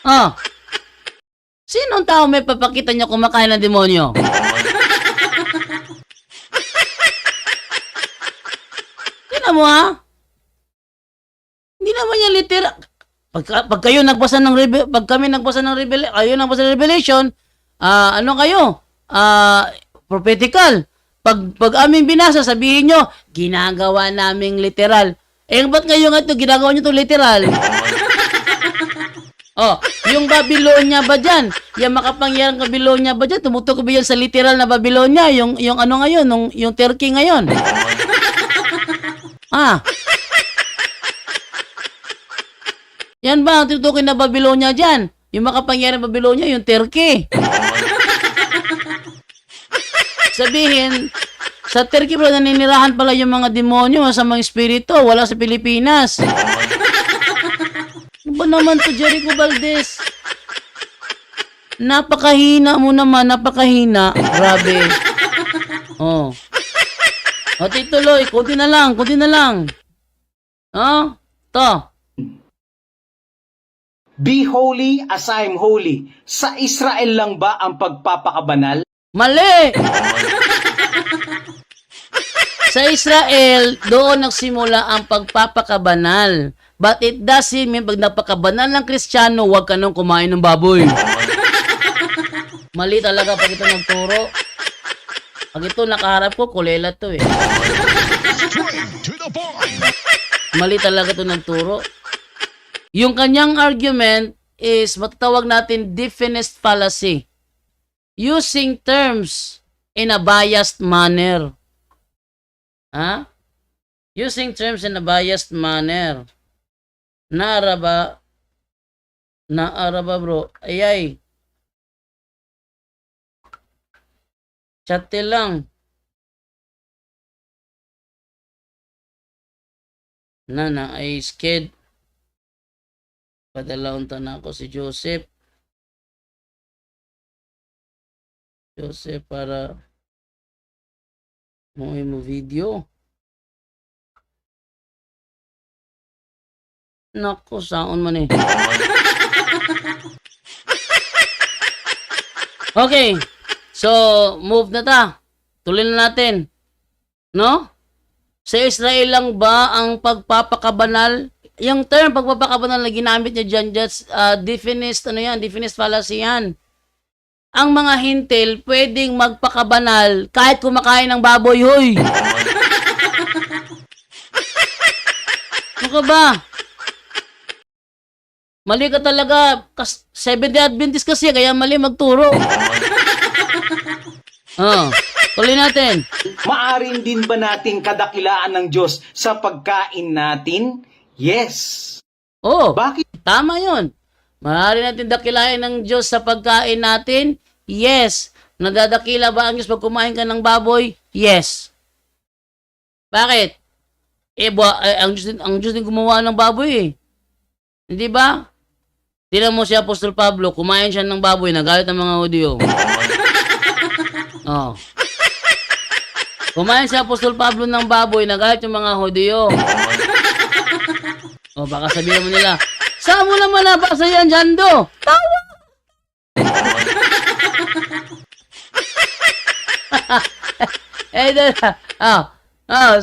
Ah. Sinong tao may papakita niya kumakain ng demonyo? Tingnan mo ha? Hindi naman yan literal. Pag kayo nagbasa ng pag kami nagbasa ng Revelation, ano kayo? Prophetical. Pag aming binasa, sabihin nyo, ginagawa naming literal. Eh, ba't ngayon ito, ginagawa nyo ito literal? Oh, yung Babylonia ba dyan? Yung makapangyarang Babylonia ba dyan? Tumutok ba yan sa literal na Babylonia? Yung ano ngayon? Yung Turkey ngayon? Yan ba ang tinutukoy na Babylonia dyan? Yung makapangyarang Babylonia, yung Turkey. Sabihin, sa Turkey pala naninirahan pala yung mga demonyo, sa mga espiritu, wala sa Pilipinas. Ano ba naman to, Jericho Valdez? Napakahina mo naman, napakahina. Grabe. Oh. O, tituloy, kunti na lang. Oh, to. Be holy as I am holy. Sa Israel lang ba ang pagpapakabanal? Mali! Sa Israel, doon nagsimula ang pagpapakabanal. But it doesn't mean pag napakabanal ng Kristiyano, huwag ka nang kumain ng baboy. Mali talaga pag ito nagturo. Pag ito nakaharap ko, kulela to eh. Straight to the point. Mali talaga ito nagturo. Yung kanyang argument is matatawag natin definite fallacy. Using terms in a biased manner. Using terms in a biased manner. Naaraba bro. Ayay. Chatte lang. Na ay scared. Padalawon ta na ako si Joseph. Para mo video. Nako, saon man eh. Okay. So, move na ta. Tuloy na natin. No? Sa Israel lang ba ang pagpapakabanal? Yung term pagpapakabanal na ginamit niya dyan, just definite fallacy yan. Ang mga hintil pwedeng magpakabanal kahit kumakain ng baboy, hoy. Ano ka ba? Mali ka talaga. Seventh-day Adventist kasi, kaya mali magturo. Tuloy natin. Maaring din ba nating kadakilaan ng Diyos sa pagkain natin? Yes. Oh, Bakit? tama yun. Maaari natin dakilain ng Diyos sa pagkain natin? Yes. Nadadakila ba ang Diyos pag kumain ka ng baboy? Yes. Bakit? Ang Diyos din gumawa ng baboy eh. Hindi ba? Tingnan mo si Apostol Pablo, kumain siya ng baboy, nagalit ang mga Hudyo. Oh. Kumain si Apostol Pablo ng baboy, nagalit yung mga Hudyo. Oh, baka sabihin mo nila, saan mo naman nabasa yan, Jando? Tawa!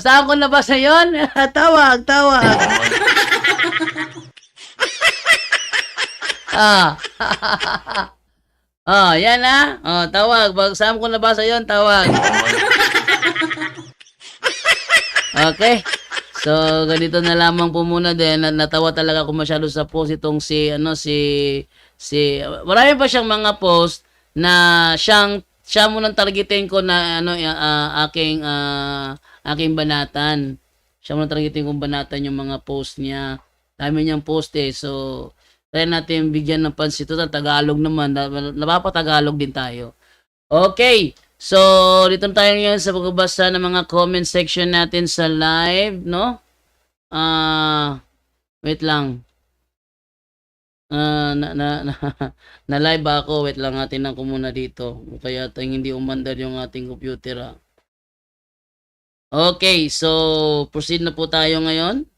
Saan ko nabasa yun? Tawag. Yan tawag. Saan ko nabasa yun? Tawag. Okay. So, ganito na lamang po muna din. Natawa talaga ako masyado sa post itong marami pa siyang mga post na siya munang targetin ko na aking banatan. Siya munang targetin kong banatan yung mga post niya. Dami niyang post eh. So, try natin bigyan ng pansin. Total, Tagalog naman. Napapatagalog din tayo. Okay. So, dito tayo ngayon sa pagbabasa ng mga comment section natin sa live, no? Wait lang. na live ako. Wait lang, natin ko muna dito. Kaya hindi umandar yung ating computer. Okay, so proceed na po tayo ngayon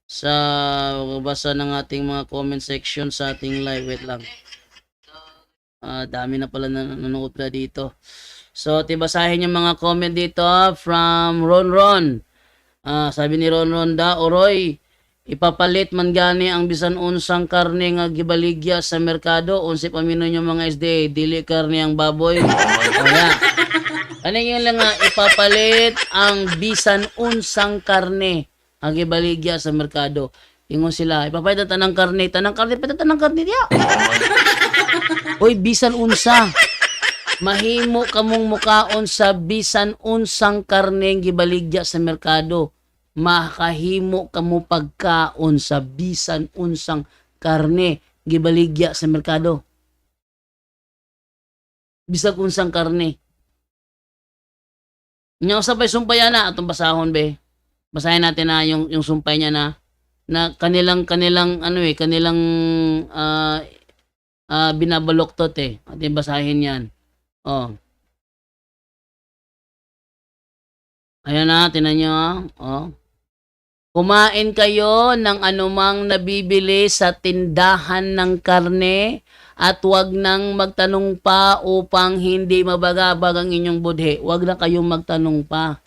sa basa ng ating mga comment section sa ating live. Wait lang. Dami na pala nanonood na dito. So, tibasahin yung mga comment dito from Ron. Sabi ni Ron da, Oroy, ipapalit man gani ang bisan unsang karne nga gibaligya sa merkado, unsi pamino yung mga SDA, dili karne ang baboy. Kaya, ano yun lang nga, ipapalit ang bisan unsang karne nga gibaligya sa merkado. Ingon sila, ipapalit ang tanang karne, tanang karne diya. Hoy, bisan unsa. Mahimo kamong mukaon sa bisan unsang karne gibaligya sa merkado. Makahimo kamo pagkaon sa bisan unsang karne gibaligya sa merkado. Bisag unsang karne. Nya sabay sumpay na atong basahon be. Basahin natin na yung sumpay niya na kanilang binabaloktot Ating basahin 'yan. Oh. Ayan na, tinan nyo. Oh. Kumain kayo ng anumang nabibili sa tindahan ng karne at wag nang magtanong pa upang hindi mabagabag ang inyong budhe. Wag na kayong magtanong pa.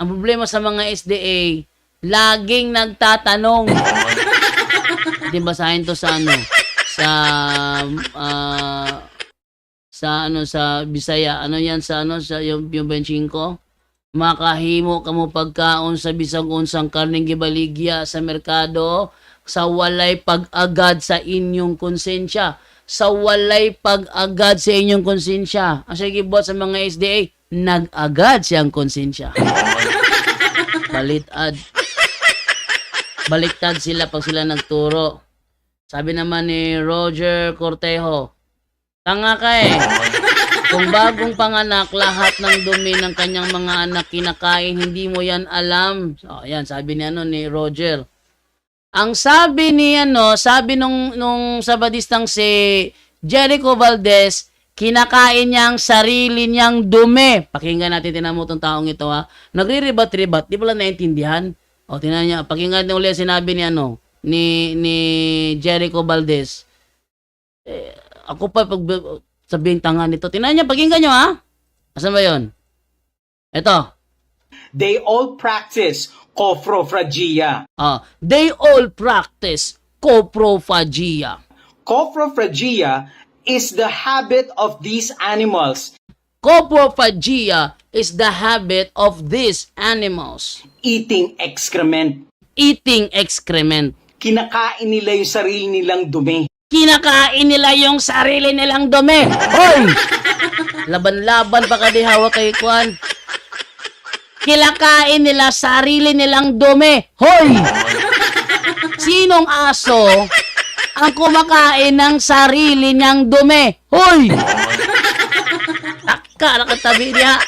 Ang problema sa mga SDA, laging nagtatanong. Di basahin to sa sa Bisaya, yan sa yung 25. Makahimo kamo pagkaon sa bisag unsang karneng gibaligya sa merkado sa walay pag-agad sa inyong konsensya. Sa walay pag-agad sa inyong konsensya. Ang sige buhat sa mga SDA, nag-agad siyang konsensya. Baliktad sila pag sila nagturo. Sabi naman ni Roger Cortejo, tanga ka Kung bagong panganak, lahat ng dumi ng kanyang mga anak kinakain, hindi mo yan alam. So, ayan, sabi ni Roger. Ang sabi sabi nung sabadistang si Jericho Valdez, kinakain niya ang sarili niyang dumi. Pakinggan natin, tinan mo itong taong ito Nagre-ribat-ribat, di pala naintindihan. O, tinan niya, pakinggan natin ulit sinabi ni Jericho Valdez. Ako pa sabihin tanga nito. Tinan niya, pakinggan niyo Asan ba yun? Ito. They all practice coprophagia. They all practice coprophagia. Coprophagia is the habit of these animals. Coprophagia is the habit of these animals. Eating excrement. Eating excrement. Kinakain nila yung sarili nilang dumi. Kinakain nila yung sarili nilang dumi. Hoy! Laban-laban pa ka di hawak kay Kwan. Kinakain nila sarili nilang dumi. Hoy! Sinong aso ang kumakain ng sarili niyang dumi? Hoy! Taka, nakatabi niya.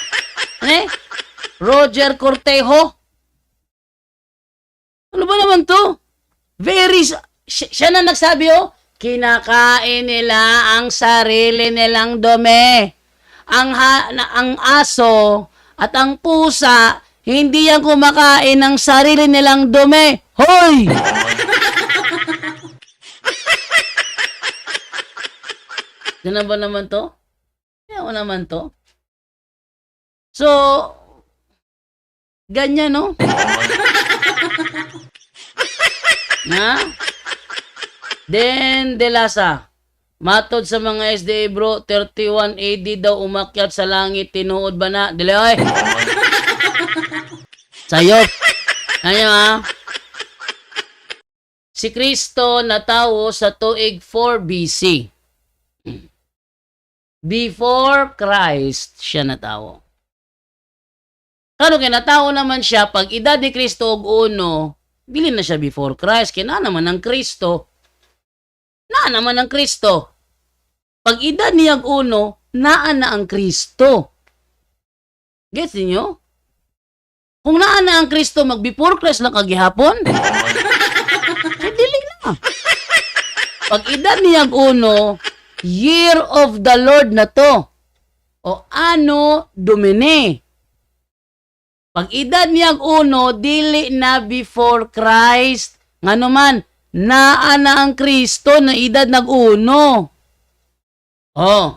Roger Cortejo? Ano ba naman to? Siya na nagsabi kinakain nila ang sarili nilang dumi. Ang aso at ang pusa, hindi yan kumakain ng sarili nilang dumi. Hoy! Yan ba naman to? Yan naman to? So, ganyan, no? Then, Delasa, matod sa mga SDA bro, 31 AD daw umakyat sa langit, tinuod ba na? Dili, oy! Sayop! Ano Si Kristo natawo sa tuig 4 BC. Before Christ siya natawo. Kano kaya natawo naman siya, pag edad ni Kristo og uno, dili na siya before Christ, kaya na naman ang Kristo. Pag edad niya uno, naan na ang Kristo. Gets niyo? Kung naan na ang Kristo, mag before Christ lang kagihapon. Dili na. Pag edad niyag uno, year of the Lord na to. O Anno Domini. Pag edad niyag uno, dili na before Christ. Nga naman, naa na ang Kristo na edad nag-uno. Oh.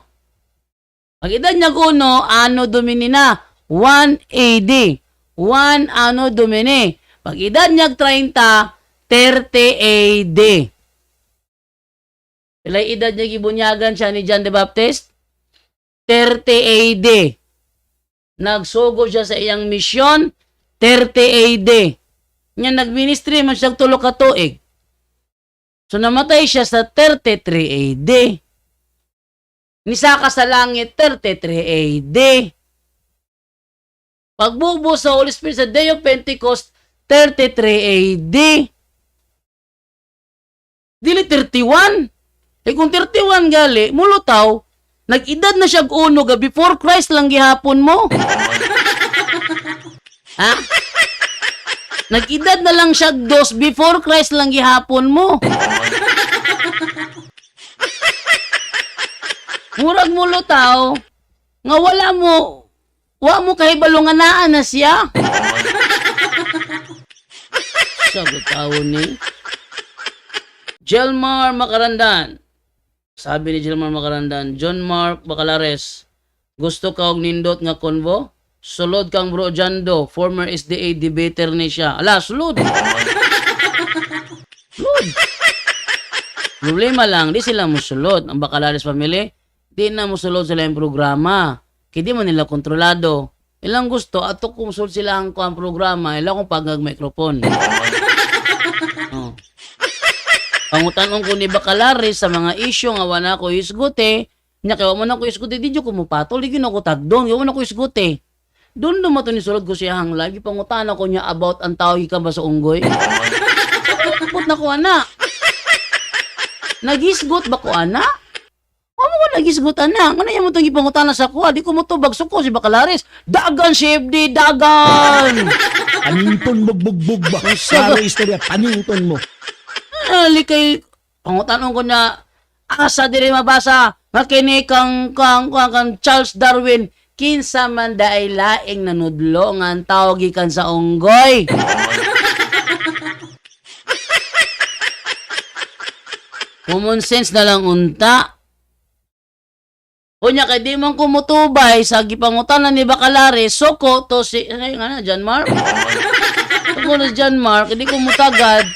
Pag edad niyag uno, Anno Domini na. 1 AD. 1 Anno Domini. Pag edad niyag 30, 30 AD. Pilay edad niya gibunyagan siya ni John the Baptist? 30 AD. Nagsugo siya sa iyang misyon, 30 AD. Nya nagministry man siya tulo ka tuig. So namatay siya sa 33 AD. Nisaka sa langit, 33 AD. Pagbubo sa Holy Spirit sa Day of Pentecost, 33 AD. Dili 31. Kung 31 gali, mulutaw, nag-edad na siya uno ga before Christ lang gihapon mo. Ha? Nag-edad na lang siya dos before Christ lang gihapon mo. Murag mulutaw, nga wala mo kahibalo nga naa na siya. Sagot tao ni Jelmar Macarandan. Sabi ni Jelmar Macarandan, John Mark Bacalares, gusto ka og nindot nga konvo? Sulod kang bro Jando, former SDA debater ni siya. Ala, sulod. Sulod. Problema lang, di sila musulod. Ang Bacalares family, di na musulod sila yung programa. Kaya di man nila kontrolado. Ilang gusto, ato kung musulod sila ang programa, ilang kung pagag-microphone. Oh. Pangutanon ko ni Bacalares sa mga isyu nga wala ko isgote, nya kaya mo na ko isgote, di ko mo patol, di ko tagdon, kaya mo na ko isgote. Doon naman ni sulod ko siya hang lagi, pangutanan ko niya about ang tao ikan ba sa unggoy. Kapot na ko, ana. Nagisgot ba ko, ana? Ano ko nagisgot, ana? Ano yan mo itong ipangutanan sa kuha? Di ko mo to bagso ko si Bacalares. Dagan, Shefdi, dagan! Paninton mo bugbog ba? Sa istorya, paninton mo. Kay pangutanon ko na asa diri mabasa makini kang Charles Darwin kinsa man daay laing nanudlo nga ang tao gikan sa unggoy. Common sense na lang unta. Unya kay di man kumutubay sa gipangutanan ni Bacalares soko to si John Mark. Soko na John Mark, di ko mutagad.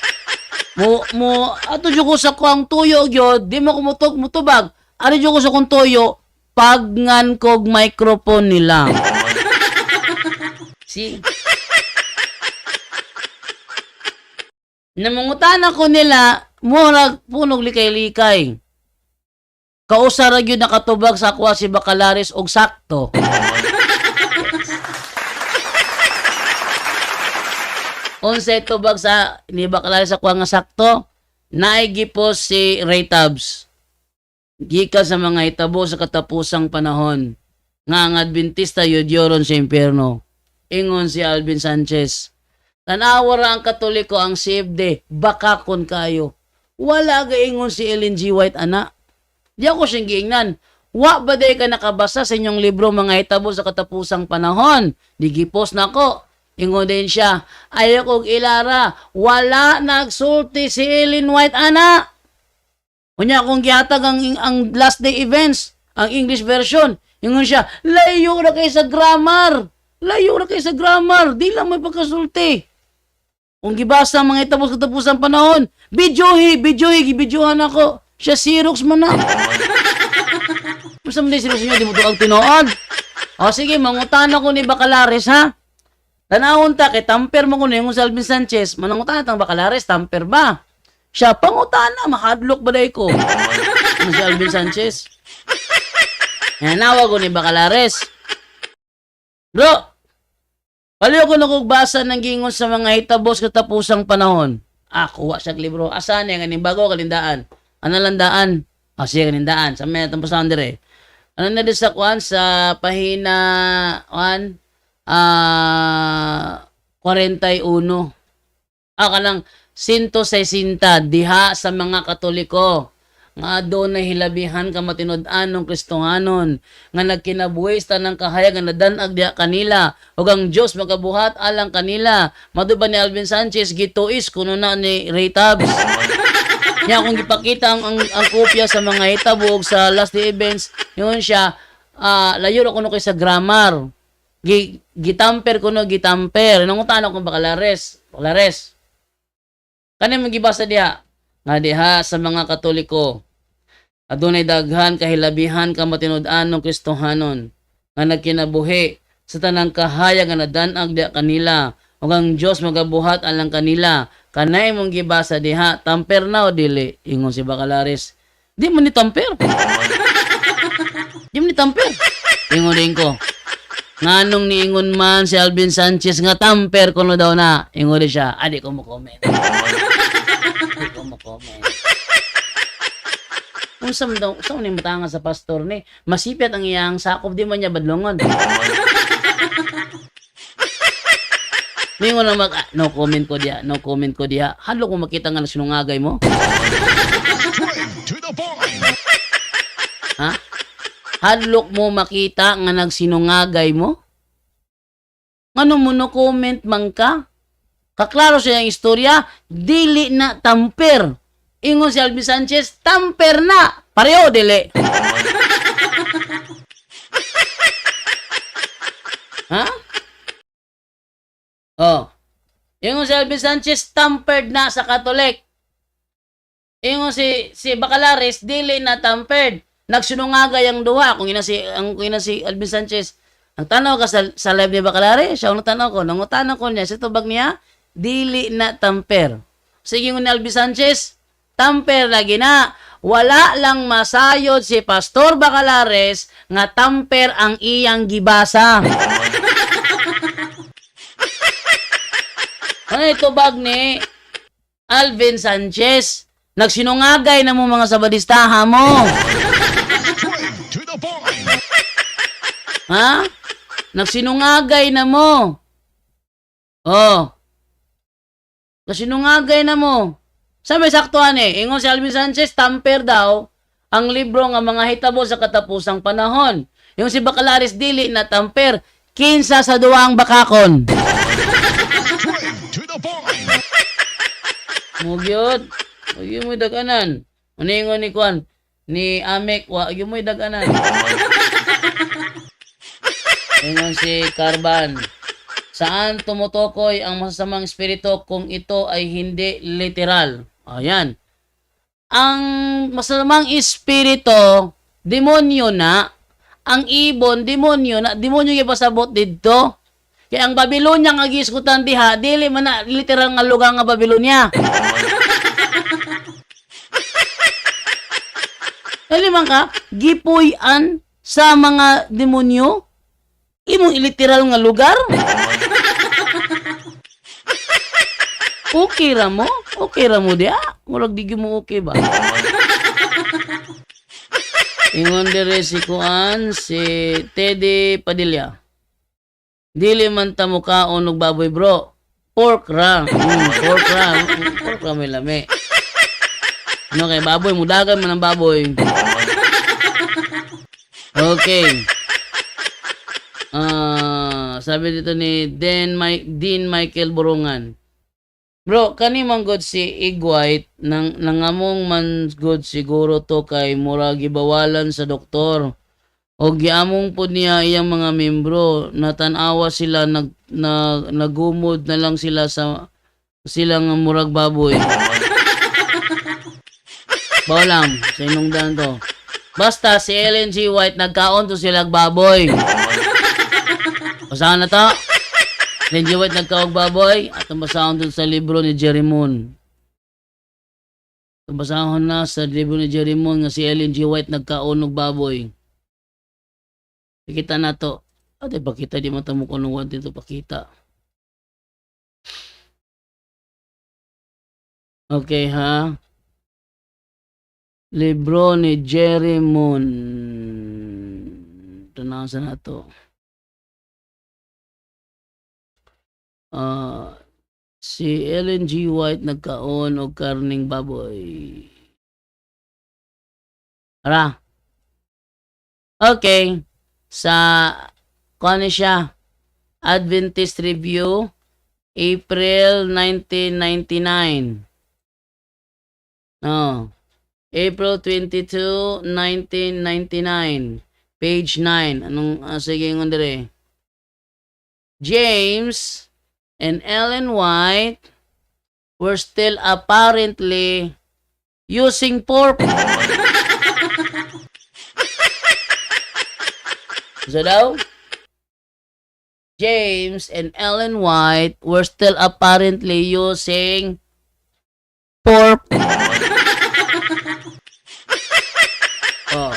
Ato dyo ko sa kuang tuyo gyud, di mo mutubag. Ari dyo ko sa kong tuyo, pagngan kog microphone nila. See? Namungutan ako nila, murag punog likay-likay. Kausara gyud nakatubag sa kuha si Bacalares og sakto. Unsay tubag sa ni Bacalares sa kuha nga sakto, naigipos si Ray Tubbs. Gikan sa mga hitabo sa katapusang panahon, nga ang Adventista yudyoron sa impyerno. Ingon si Alvin Sanchez, tanawa ra ang Katoliko ang CFD, bakakon kayo. Wala gaingon si Ellen G. White, ana. Di ako siyang giingnan. Wa ba day ka nakabasa sa inyong libro mga hitabo sa katapusang panahon? Digipos na ko. Ingon din siya, ayaw kong ilara, wala nagsulti si Ellen White, ana. Kunya kung gihatag ang last day events, ang English version, ingon siya, layo na kayo sa grammar. Layo na kayo sa grammar. Di lang may pagkasulti. Kung gibasa ang mga itapos katapusang panahon, gibidyohan ako. Siya Xerox man na. Basta mo din Xerox niyo, di mo ito ang tinoon. O sige, mangutan ako ni Bacalares, ha? Tanawon ta, kay tamper mo ko na yung Alvin Sanchez, manangutan na Bacalares, tamper ba? Siya, pangutan na, makadlock ba day ko? Ano si Alvin Sanchez? Nanawa ko ni Bacalares. Bro, paliw ko nakugbasa ng gingon sa mga hitabos katapusang panahon. Kuha siya libro. Asan yan? Ganing bago kalindaan. Ano landaan? Siya kalindaan. Sa may natapos na dire. Ano na din sa kuhan? Sa pahina 41. Kanang 160 diha sa mga Katoliko. nga adunay hilabihan ka matinud-an ng Kristohanon nga nagkinabuhi sa tanang kahayag nga nadanag diha kanila ug ang Dios magabuhat alang kanila. Maduba ni Alvin Sanchez gituis kuno na ni Ray Tabs. Nya kung gipakita ang kopya sa mga hitabo ug sa last day events, yun siya layo ra kuno kay sa grammar. Gitamper kuno gitamper. Nangutan ako bakalares. Kani magibasa diha nga diha sa mga Katoliko. Adunay daghan kahilabihan ka matinud-an ng Kristohanon nga nagkinabuhi sa tanang kahayag nga nadanag diha kanila ug ang Dios magabuhat alang kanila. Kanay mong gibasa diha, tamper na o dili? Ingon si Bacalares. Di mo ni tamper. Di mo ni tamper. Ingon din ko. Nganong niingon man si Alvin Sanchez nga tamper kuno daw na. Ingon din siya, adi ko mo comment. Adi ko mo comment. Unsam ni matanga sa pastor ni, masipyat ang iyang sakop, di man niya badlongon. Mingon na no comment ko diha. Halo ko makita nga sinungagay mo. Straight to the point. Ha? Hadlok mo makita nga nagsinungagay mo? Ano mo no comment man ka? Kaklaro siya yung istorya, dili na tamper. Ingon si Alvin Sanchez, tamper na. Pareho, dili. Ha? Oh. Ingon si Alvin Sanchez, tampered na sa Katolik. Ingon si Bacalares, dili na tampered. Nagsinungagay ang duha. Kung ina si Alvin Sanchez, ang tanaw ka sa live ni Bacalares, siya ang tanaw ko. Nangutanaw ko niya, sa tubag niya, dili na tamper. Sige ni Alvin Sanchez, tamper lagi na. Wala lang masayod si Pastor Bacalares nga tamper ang iyang gibasa. Ano ito bag ni Alvin Sanchez? Nagsinungagay na mo mga sabadistaha mo. Straight to the point. Ha? Nagsinungagay na mo. Oh. Nagsinungagay na mo. Sabi saktuhan ingon si Alvin Sanchez, tamper daw ang libro nga mga hitabo sa katapusang panahon. Yung si Bacalares dili na tamper, kinsa sa duwang bakakon. Straight to the point. Mugyod. Huwag mo daganan. Uningon ni Kwan. Ni Amek. Huwag mo daganan. Ingon si Carban. Saan tumutukoy ang masasamang espiritu kung ito ay hindi literal? Ayan. Ang masasamang espiritu, demonyo na. Ang ibon, demonyo na. Demonyo yung pasabot dito. Kaya ang Babylonia nga giskutan diha, dili man na literal nga lugar nga Babylonia. Dali man ka, gipuy-an sa mga demonyo, imong iliteral nga lugar. Okay ra mo? Okay ra mo diha? Murag di mo okay ba? Ingon dire si Kuan, si Teddy Padilla. Dili man ta mukaon og baboy bro. Pork ra. Pork ra may lami. Ano kay baboy, mudagan man ang baboy. Okay. Sabi dito ni Dean Michael Burungan. Bro, kani man god si Igwite nangamong man god siguro to kay mura gibawalan sa doktor. O giamong po niya iyang mga membro, natanawa sila, nagumod na lang sila sa silang murag baboy. Bawlang, sa inong daan to. Basta si Ellen G. White, nagkaon to silang baboy. Basahan na to. Ellen G. White nagkaog baboy, at ang basahon to sa libro ni Jerry Moon. Ang basahon na sa libro ni Jerry Moon nga si Ellen G. White nagkaon og baboy. Pakita na to. Ate, pakita di mo tamo kung ano dito pakita. Okay, ha? Libro ni Jerry Moon. Tanasan na to. Si Ellen G. White nagkaon og karning baboy. Ara. Okay. Sa, kung siya, Adventist Review, April 1999. No. April 22, 1999. Page 9. Anong, sige nga dire. James and Ellen White were still apparently using pork. So daw, James and Ellen White were still apparently using pork. Oh.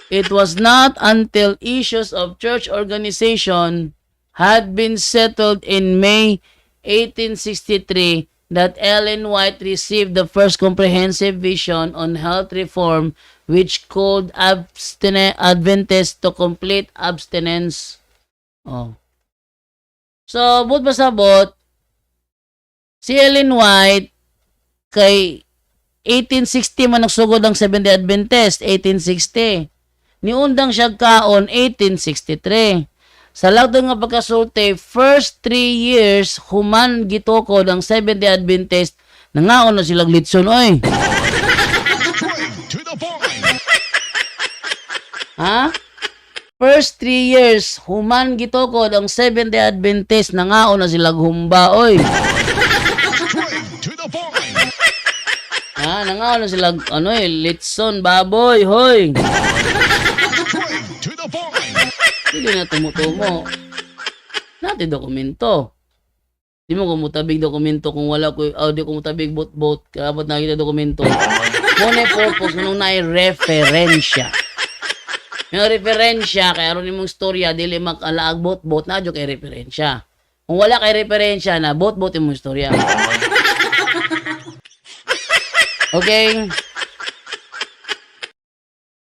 It was not until issues of church organization had been settled in May 1863 that Ellen White received the first comprehensive vision on health reform which called Adventists to complete abstinence. Oh. So, but pasabot, si Ellen White kay 1860 man nagsugod ang Seventh-day Adventist, 1860. Niundang siya kaon 1863. Sa lagdo nga pagkasulti, first 3 years human gitukod ang Seventh-day Adventist, nangaon na silang litson oy. Straight to the point. Ha? First 3 years human gitukod ang Seventh-day Adventist, nangaon na silang humba oy. Straight to the point. Ha, nangaon na silang litson baboy hoy. Straight to the point. Hindi na tumutumo. Natin dokumento. Di mo kumutabig dokumento kung wala ko, di kumutabig bot-bot, kapag nakita dokumento. Muna purpose, nung referensya. Yung referensya, kaya ron mong storya, dili makalaag bot-bot, na kay referensya. Kung wala kay referensya na, bot-bot yung storya. Okay?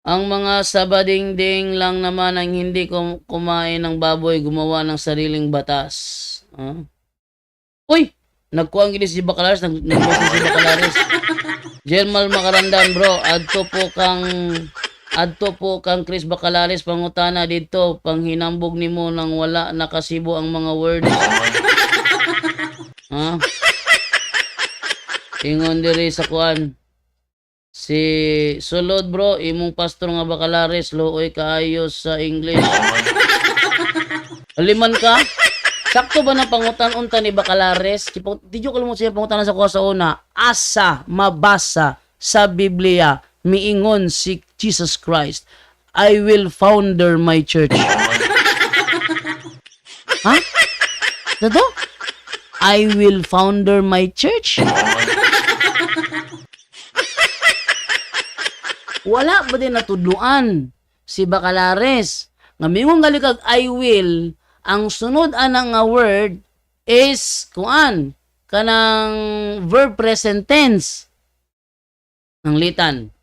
Ang mga sabadingding lang naman ang hindi kumain ng baboy, gumawa ng sariling batas. Uy! Nagkuha ang ginis si Bacalares, nag-message si Bacalares. Jermal Makarandan bro, adto po kang Chris Bacalares pangutana dito, panghinambog nimo nang wala nakasibo ang mga words. Ha? Ingon diri sa kuan. Si sulod bro, imong pastor nga Bacalares, looy kaayo sa English. Aliman ka? Sakto ba na pangutan-unta ni Bacalares? Di ko mo siya pangutan sa kuha sa una. Asa mabasa sa Biblia miingon si Jesus Christ, I will founder my church. Ha? Ano? I will founder my church? Wala ba din natudluan si Bacalares? Nga mingong galikag I will, ang sunod anang nga word is kuan kanang verb present tense. Ang litan.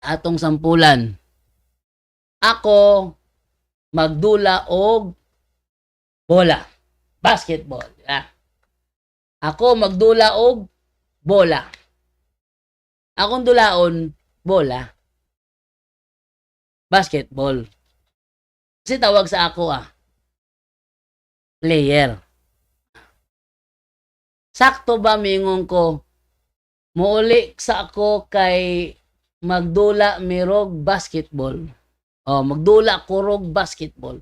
Atong sampulan. Ako magdula og bola. Basketball. Ako magdula og bola. Akong dulaon bola. Basketball. Kasi tawag sa ako player. Sakto ba mingon ko? Muuli sa ako kay magdula mirog basketball. Magdula ko rog basketball.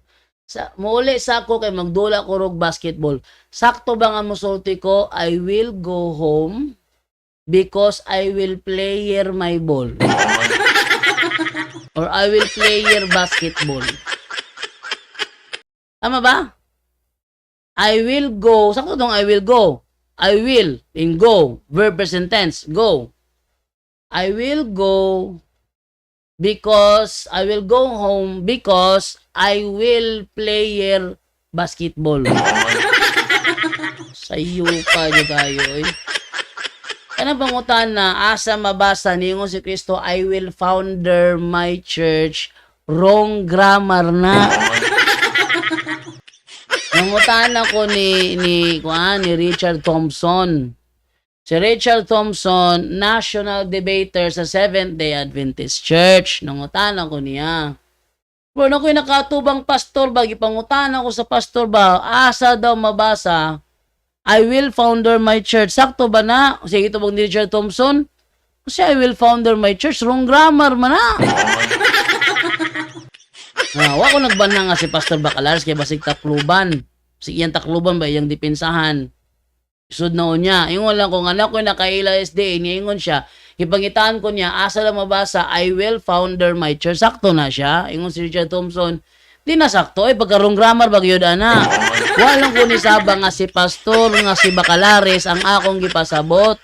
Muuli sa ako kay magdula ko rog basketball. Sakto ba nga musulti ko, I will go home because I will play my ball. Or I will play basketball. Tama ba? I will go. Sakto dong I will go. I will in go. Verb present tense. Go. I will go because I will go home because I will play basketball. Sayo pa nyo tayo eh. Ano pangutan na asa mabasa ningon si Kristo, I will founder my church. Wrong grammar na. Nangutan ako ni Richard Thompson. Si Si Richard Thompson, national debater sa Seventh-day Adventist Church. Nangutanan ko niya. Bro, na ko'y nakatubang pastor ba? Ipangutanan ko sa pastor ba? Asa daw mabasa, I will founder my church. Sakto ba na? Sige ito bang ni Richard Thompson? Kasi I will founder my church. Wrong grammar man na. Wa ko nagbana nga si Pastor Bacalares kay basig takluban. Si iyang takluban ba iyang depensahan. Isud na niya. Ingon lang kung anak ko nakaila SDA, niingon siya. Ipangitaan ko niya, asa lang mabasa, I will founder my church. Sakto na siya. Ingon si Richard Thompson. Di na sakto. Pagkarong grammar bagyod ana. Walang ko ni Saba nga si Pastor nga si Bacalares ang akong gipasabot.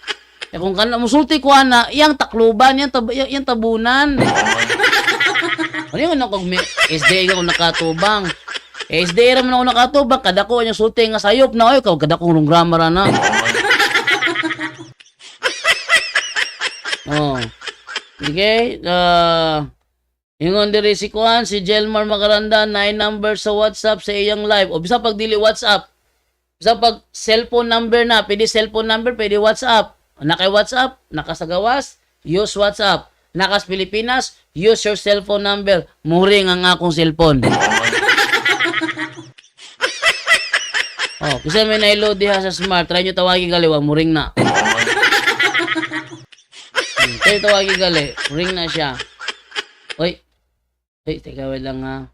Kung kana musulti ko ana, iyang takluban, iyang tabunan. Ano yung nakog SDA ko nakatubang. SDA raman ako nakatubang, kada ko yung sulti nga sayop na, ay, kada ko ng grammar na. Oh. Okay, yung diri si Kuan, si Jelmar Macaranda, 9 number sa WhatsApp sa iyang live. O bisa pag dili WhatsApp, bisa pag cellphone number na, pwede cellphone number, pwede WhatsApp. Nakay WhatsApp, nakasagawas, use WhatsApp. Nakas Pilipinas, use your cellphone number. Muring ang akong cellphone. Oh, kasi may na-load diha sa smart. Try nyo tawagi gali, wag muring na. Try tawagi gali, ring na siya. Oy. Ay, teka, wait lang ha.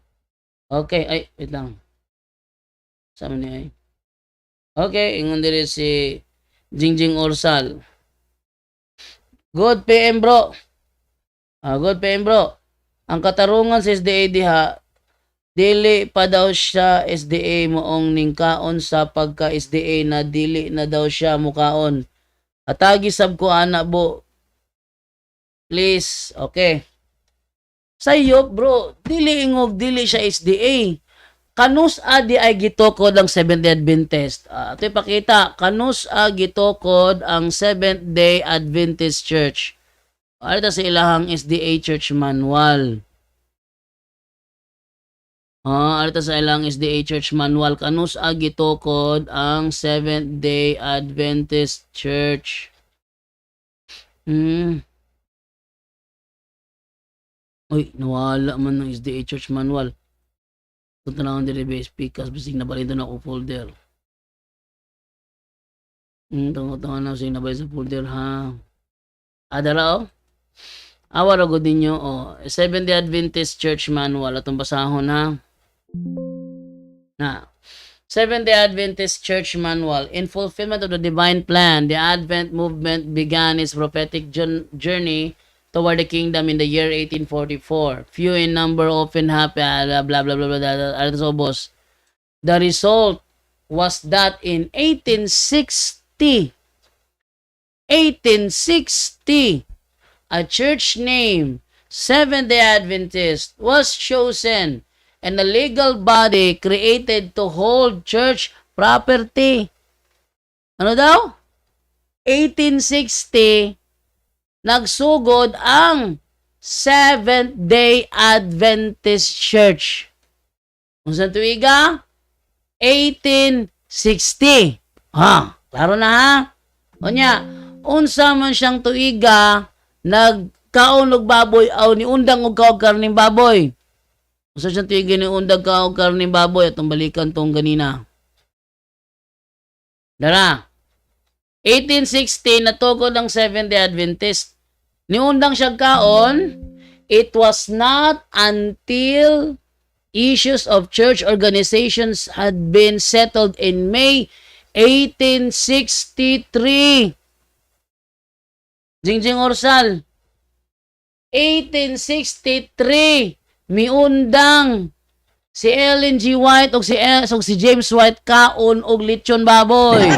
Okay, ay, wait lang. Sama niya ay. Okay, ingon diri si Jingjing Orsal. Good PM bro. Good PM bro. Ang katarungan sa SDA diha, dili pa daw siya SDA moong ningkaon sa pagka-SDA na dili na daw siya mukaon. Atagi sab ko ana bo. Please, okay. Sayo bro, dili ingog dili siya SDA. Kanus adi ay gitokod ang Seventh-day Adventist. Ito ipakita, kanus gitokod ang Seventh-day Adventist Church. Alita sa ilahang SDA Church Manual. Alita sa ilahang SDA Church Manual. Kanus gitokod ang Seventh-day Adventist Church. Uy, nawala man ng SDA Church Manual. Ito na lang din BSP kasi bisig nabalito na ako folder. Tungo-tungo na bisig nabalito sa folder ha. Adara o? Awara ko din nyo o. Seventh-day Adventist Church Manual. Atong basahon ha. Seventh-day Adventist Church Manual. In fulfillment of the divine plan, the Advent movement began its prophetic journey toward the kingdom in the year 1844. Few in number, often happy, blah, blah, blah, blah, blah. The result was that in 1860, a church name, Seventh-day Adventist, was chosen and a legal body created to hold church property. Ano daw? 1860, nagsugod ang Seventh-day Adventist Church. Kung saan tuiga? 1860. Klaro na ha? Onya, unsa man siyang tuiga, nagkaon og baboy aw ni undang og kaog karning baboy. Unsa siyang tuiga ni undang kaog karning baboy atong balikan tong ganina. Dara. 1860 natugod ang Seventh-day Adventist. Niundang siya kaon, it was not until issues of church organizations had been settled in May 1863. Jingjing Orsal, 1863, miundang si Ellen G. White o si James White kaon og lechon baboy.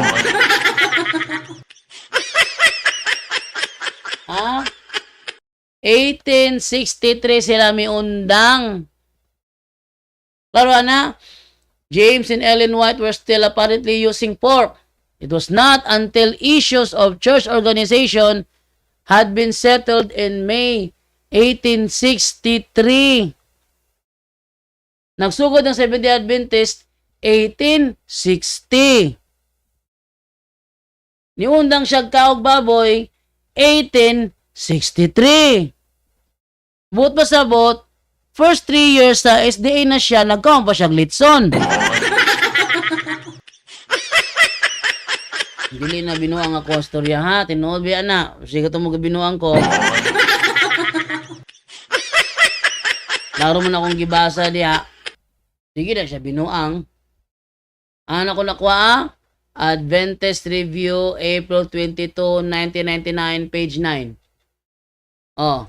1863 sila miundang. Klaro na, James and Ellen White were still apparently using pork. It was not until issues of church organization had been settled in May 1863. Nagsugod ng Seventh-day Adventist 1860. Niundang siya kaog baboy 1863. Buot pa sa bot, first 3 years sa SDA na siya, nagkaon pa siyang litson. Dili na binuang ako ang storya ha, tinuod biya na. Sige ito mo binuang ko. Laro mo na akong gibasa diya. Sige na siya binuang. Ano ko nakuha? Adventist Review, April 22, 1999, page 9. Oh.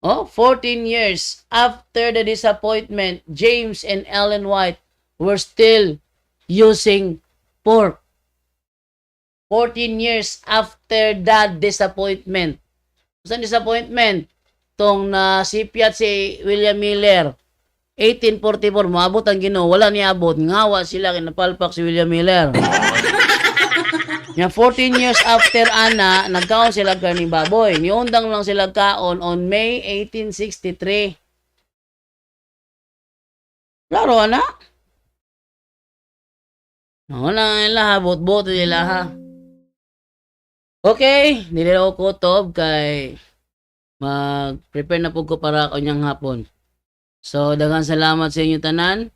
14 years after the disappointment, James and Ellen White were still using pork. 14 years after that disappointment. Saan disappointment? Tong nasipyat si William Miller. 1844, maabot ang Ginoo. Wala niabot. Ngawa sila, kinapalpak si William Miller. Nga 14 years after ana, nagkaon sila karning baboy. Niundang lang sila kaon on May 1863. Laro ana? Wala nila ha, bot-bot nila ha. Okay, dili ako kutob kay mag-prepare na po ko para kanyang hapon. So, daghang salamat sa inyo tanan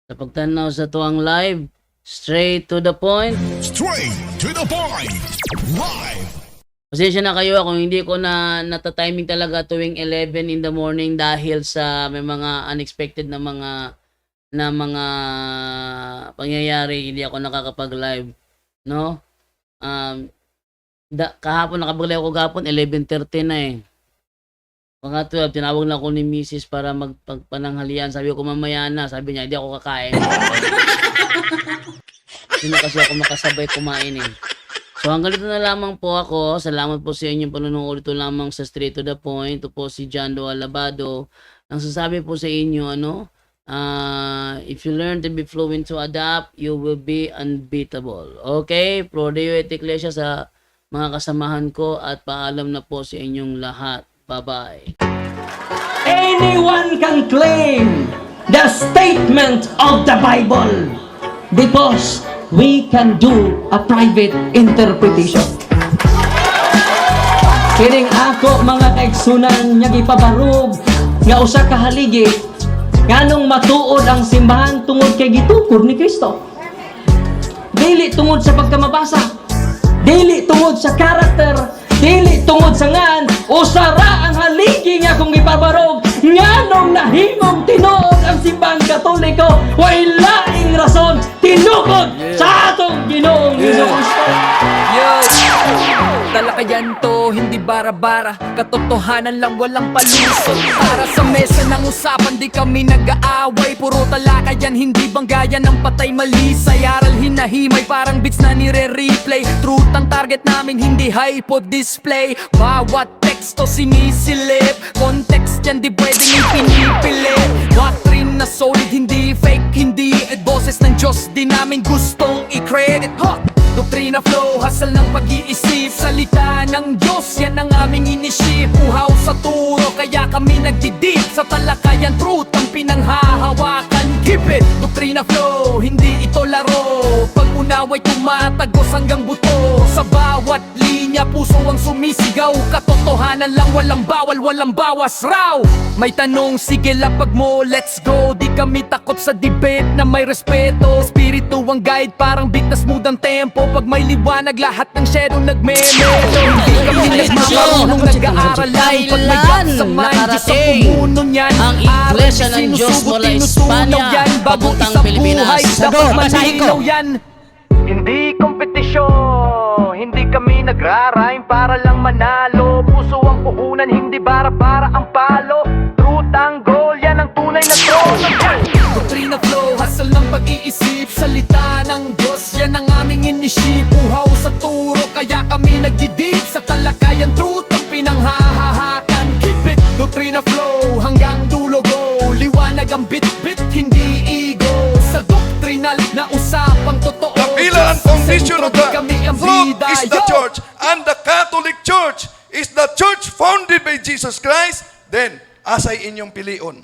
sa pagtanaw sa tuwang live. Straight to the point. Straight to the point. Live. Pasensya na kayo kung hindi ko na nata-timing talaga tuwing 11 in the morning dahil sa may mga unexpected na mga pangyayari, hindi ako nakakapag-live, no? Kahapon nakapag-live ako kahapon 11:30 na eh. Mga 12, tinawag na ako ni Mrs. para magpananghalian. Sabi ko mamaya na, sabi niya hindi ako kakain. Hindi na kasi ako makasabay kumain eh. So hanggang dito na lamang po ako. Salamat po sa inyong panunood. Ito lamang sa Straight to the Point. Ito po si John Doe Alabado. Ang sasabi po sa inyo, if you learn to be fluent to adapt, you will be unbeatable. Okay? Pro Deo et Ecclesia sa mga kasamahan ko at paalam na po sa inyong lahat. Bye-bye. Anyone can claim the statement of the Bible because we can do a private interpretation. Kining ako mga kaigsunan nga gipabarog nga usa ka haligi nganong matuod ang simbahan tungod kay gitukod ni Kristo. Dili tungod sa pagkamabasa, dili tungod sa karakter, dili tungod sa ngan usara ang haligi nga kung ipabarog nganong nahimong tinuod ang simbahang Katoliko way laing rason tinukod sa atong Ginoong Hesus-Kristo. Talakayan to, hindi bara-bara. Katotohanan lang, walang palusot. Para sa mesa ng usapan, di kami nag-aaway. Puro talakayan, hindi banggayan ng patay malisay. Aral hinahimay, parang beats na nire-replay. Truth ang target namin, hindi hypo display. Bawat teksto sinisilip, context yan di pwedeng ipinipilit. Doctrine na solid, hindi fake, hindi boses ng Diyos, di namin gustong i-credit. Doktrina flow, hasal ng pag-iisip. Salita ng Diyos, yan ang aming inisip. Uhaw sa turo, kaya kami nagdidip. Sa talakayan, truth ang pinanghahawakan. Keep it! Doktrina flow, hindi ito laro. Pag unaway tumatagos hanggang buto. Sa bawat linya, puso ang sumisigaw. Katotohanan lang, walang bawal, walang bawas raw. May tanong, sige lapag mo, let's go. Di kami takot sa debate na may respeto. Espiritu ang guide, parang beat na smooth ang tempo. Pag may liwanag, lahat ng shadow nagme-melo. Hindi kami nagmamarunong nag-aaral lang. Pag may gap sa mind, Diyos ang pumuno niyan. Ang Iglesia ng Diyos mula Espanya, papuntang Pilipinas. Dapat malinaw yan. Hindi kompetisyon, hindi kami nagrarime para lang manalo. Puso ang puhunan, hindi bara-bara ang palo. Truth ang goal, yan ang tunay na trono. Doktrina flow, hasal ng pag-iisip. Salita ng Diyos, yan ang aming inisip. Uhaw sa turo, kaya kami nagdidip. Sa talakayan, truth ang pinanghahahakan. Keep it, doktrina flow, hanggang dulo go. Liwanag ang bit-bit, hindi ego. Sa doktrinal na usapang totoo. The pillar and foundation of the Kami ang truth bida, is the yo! church, and the Catholic Church is the church founded by Jesus Christ. Then, asay inyong pilion.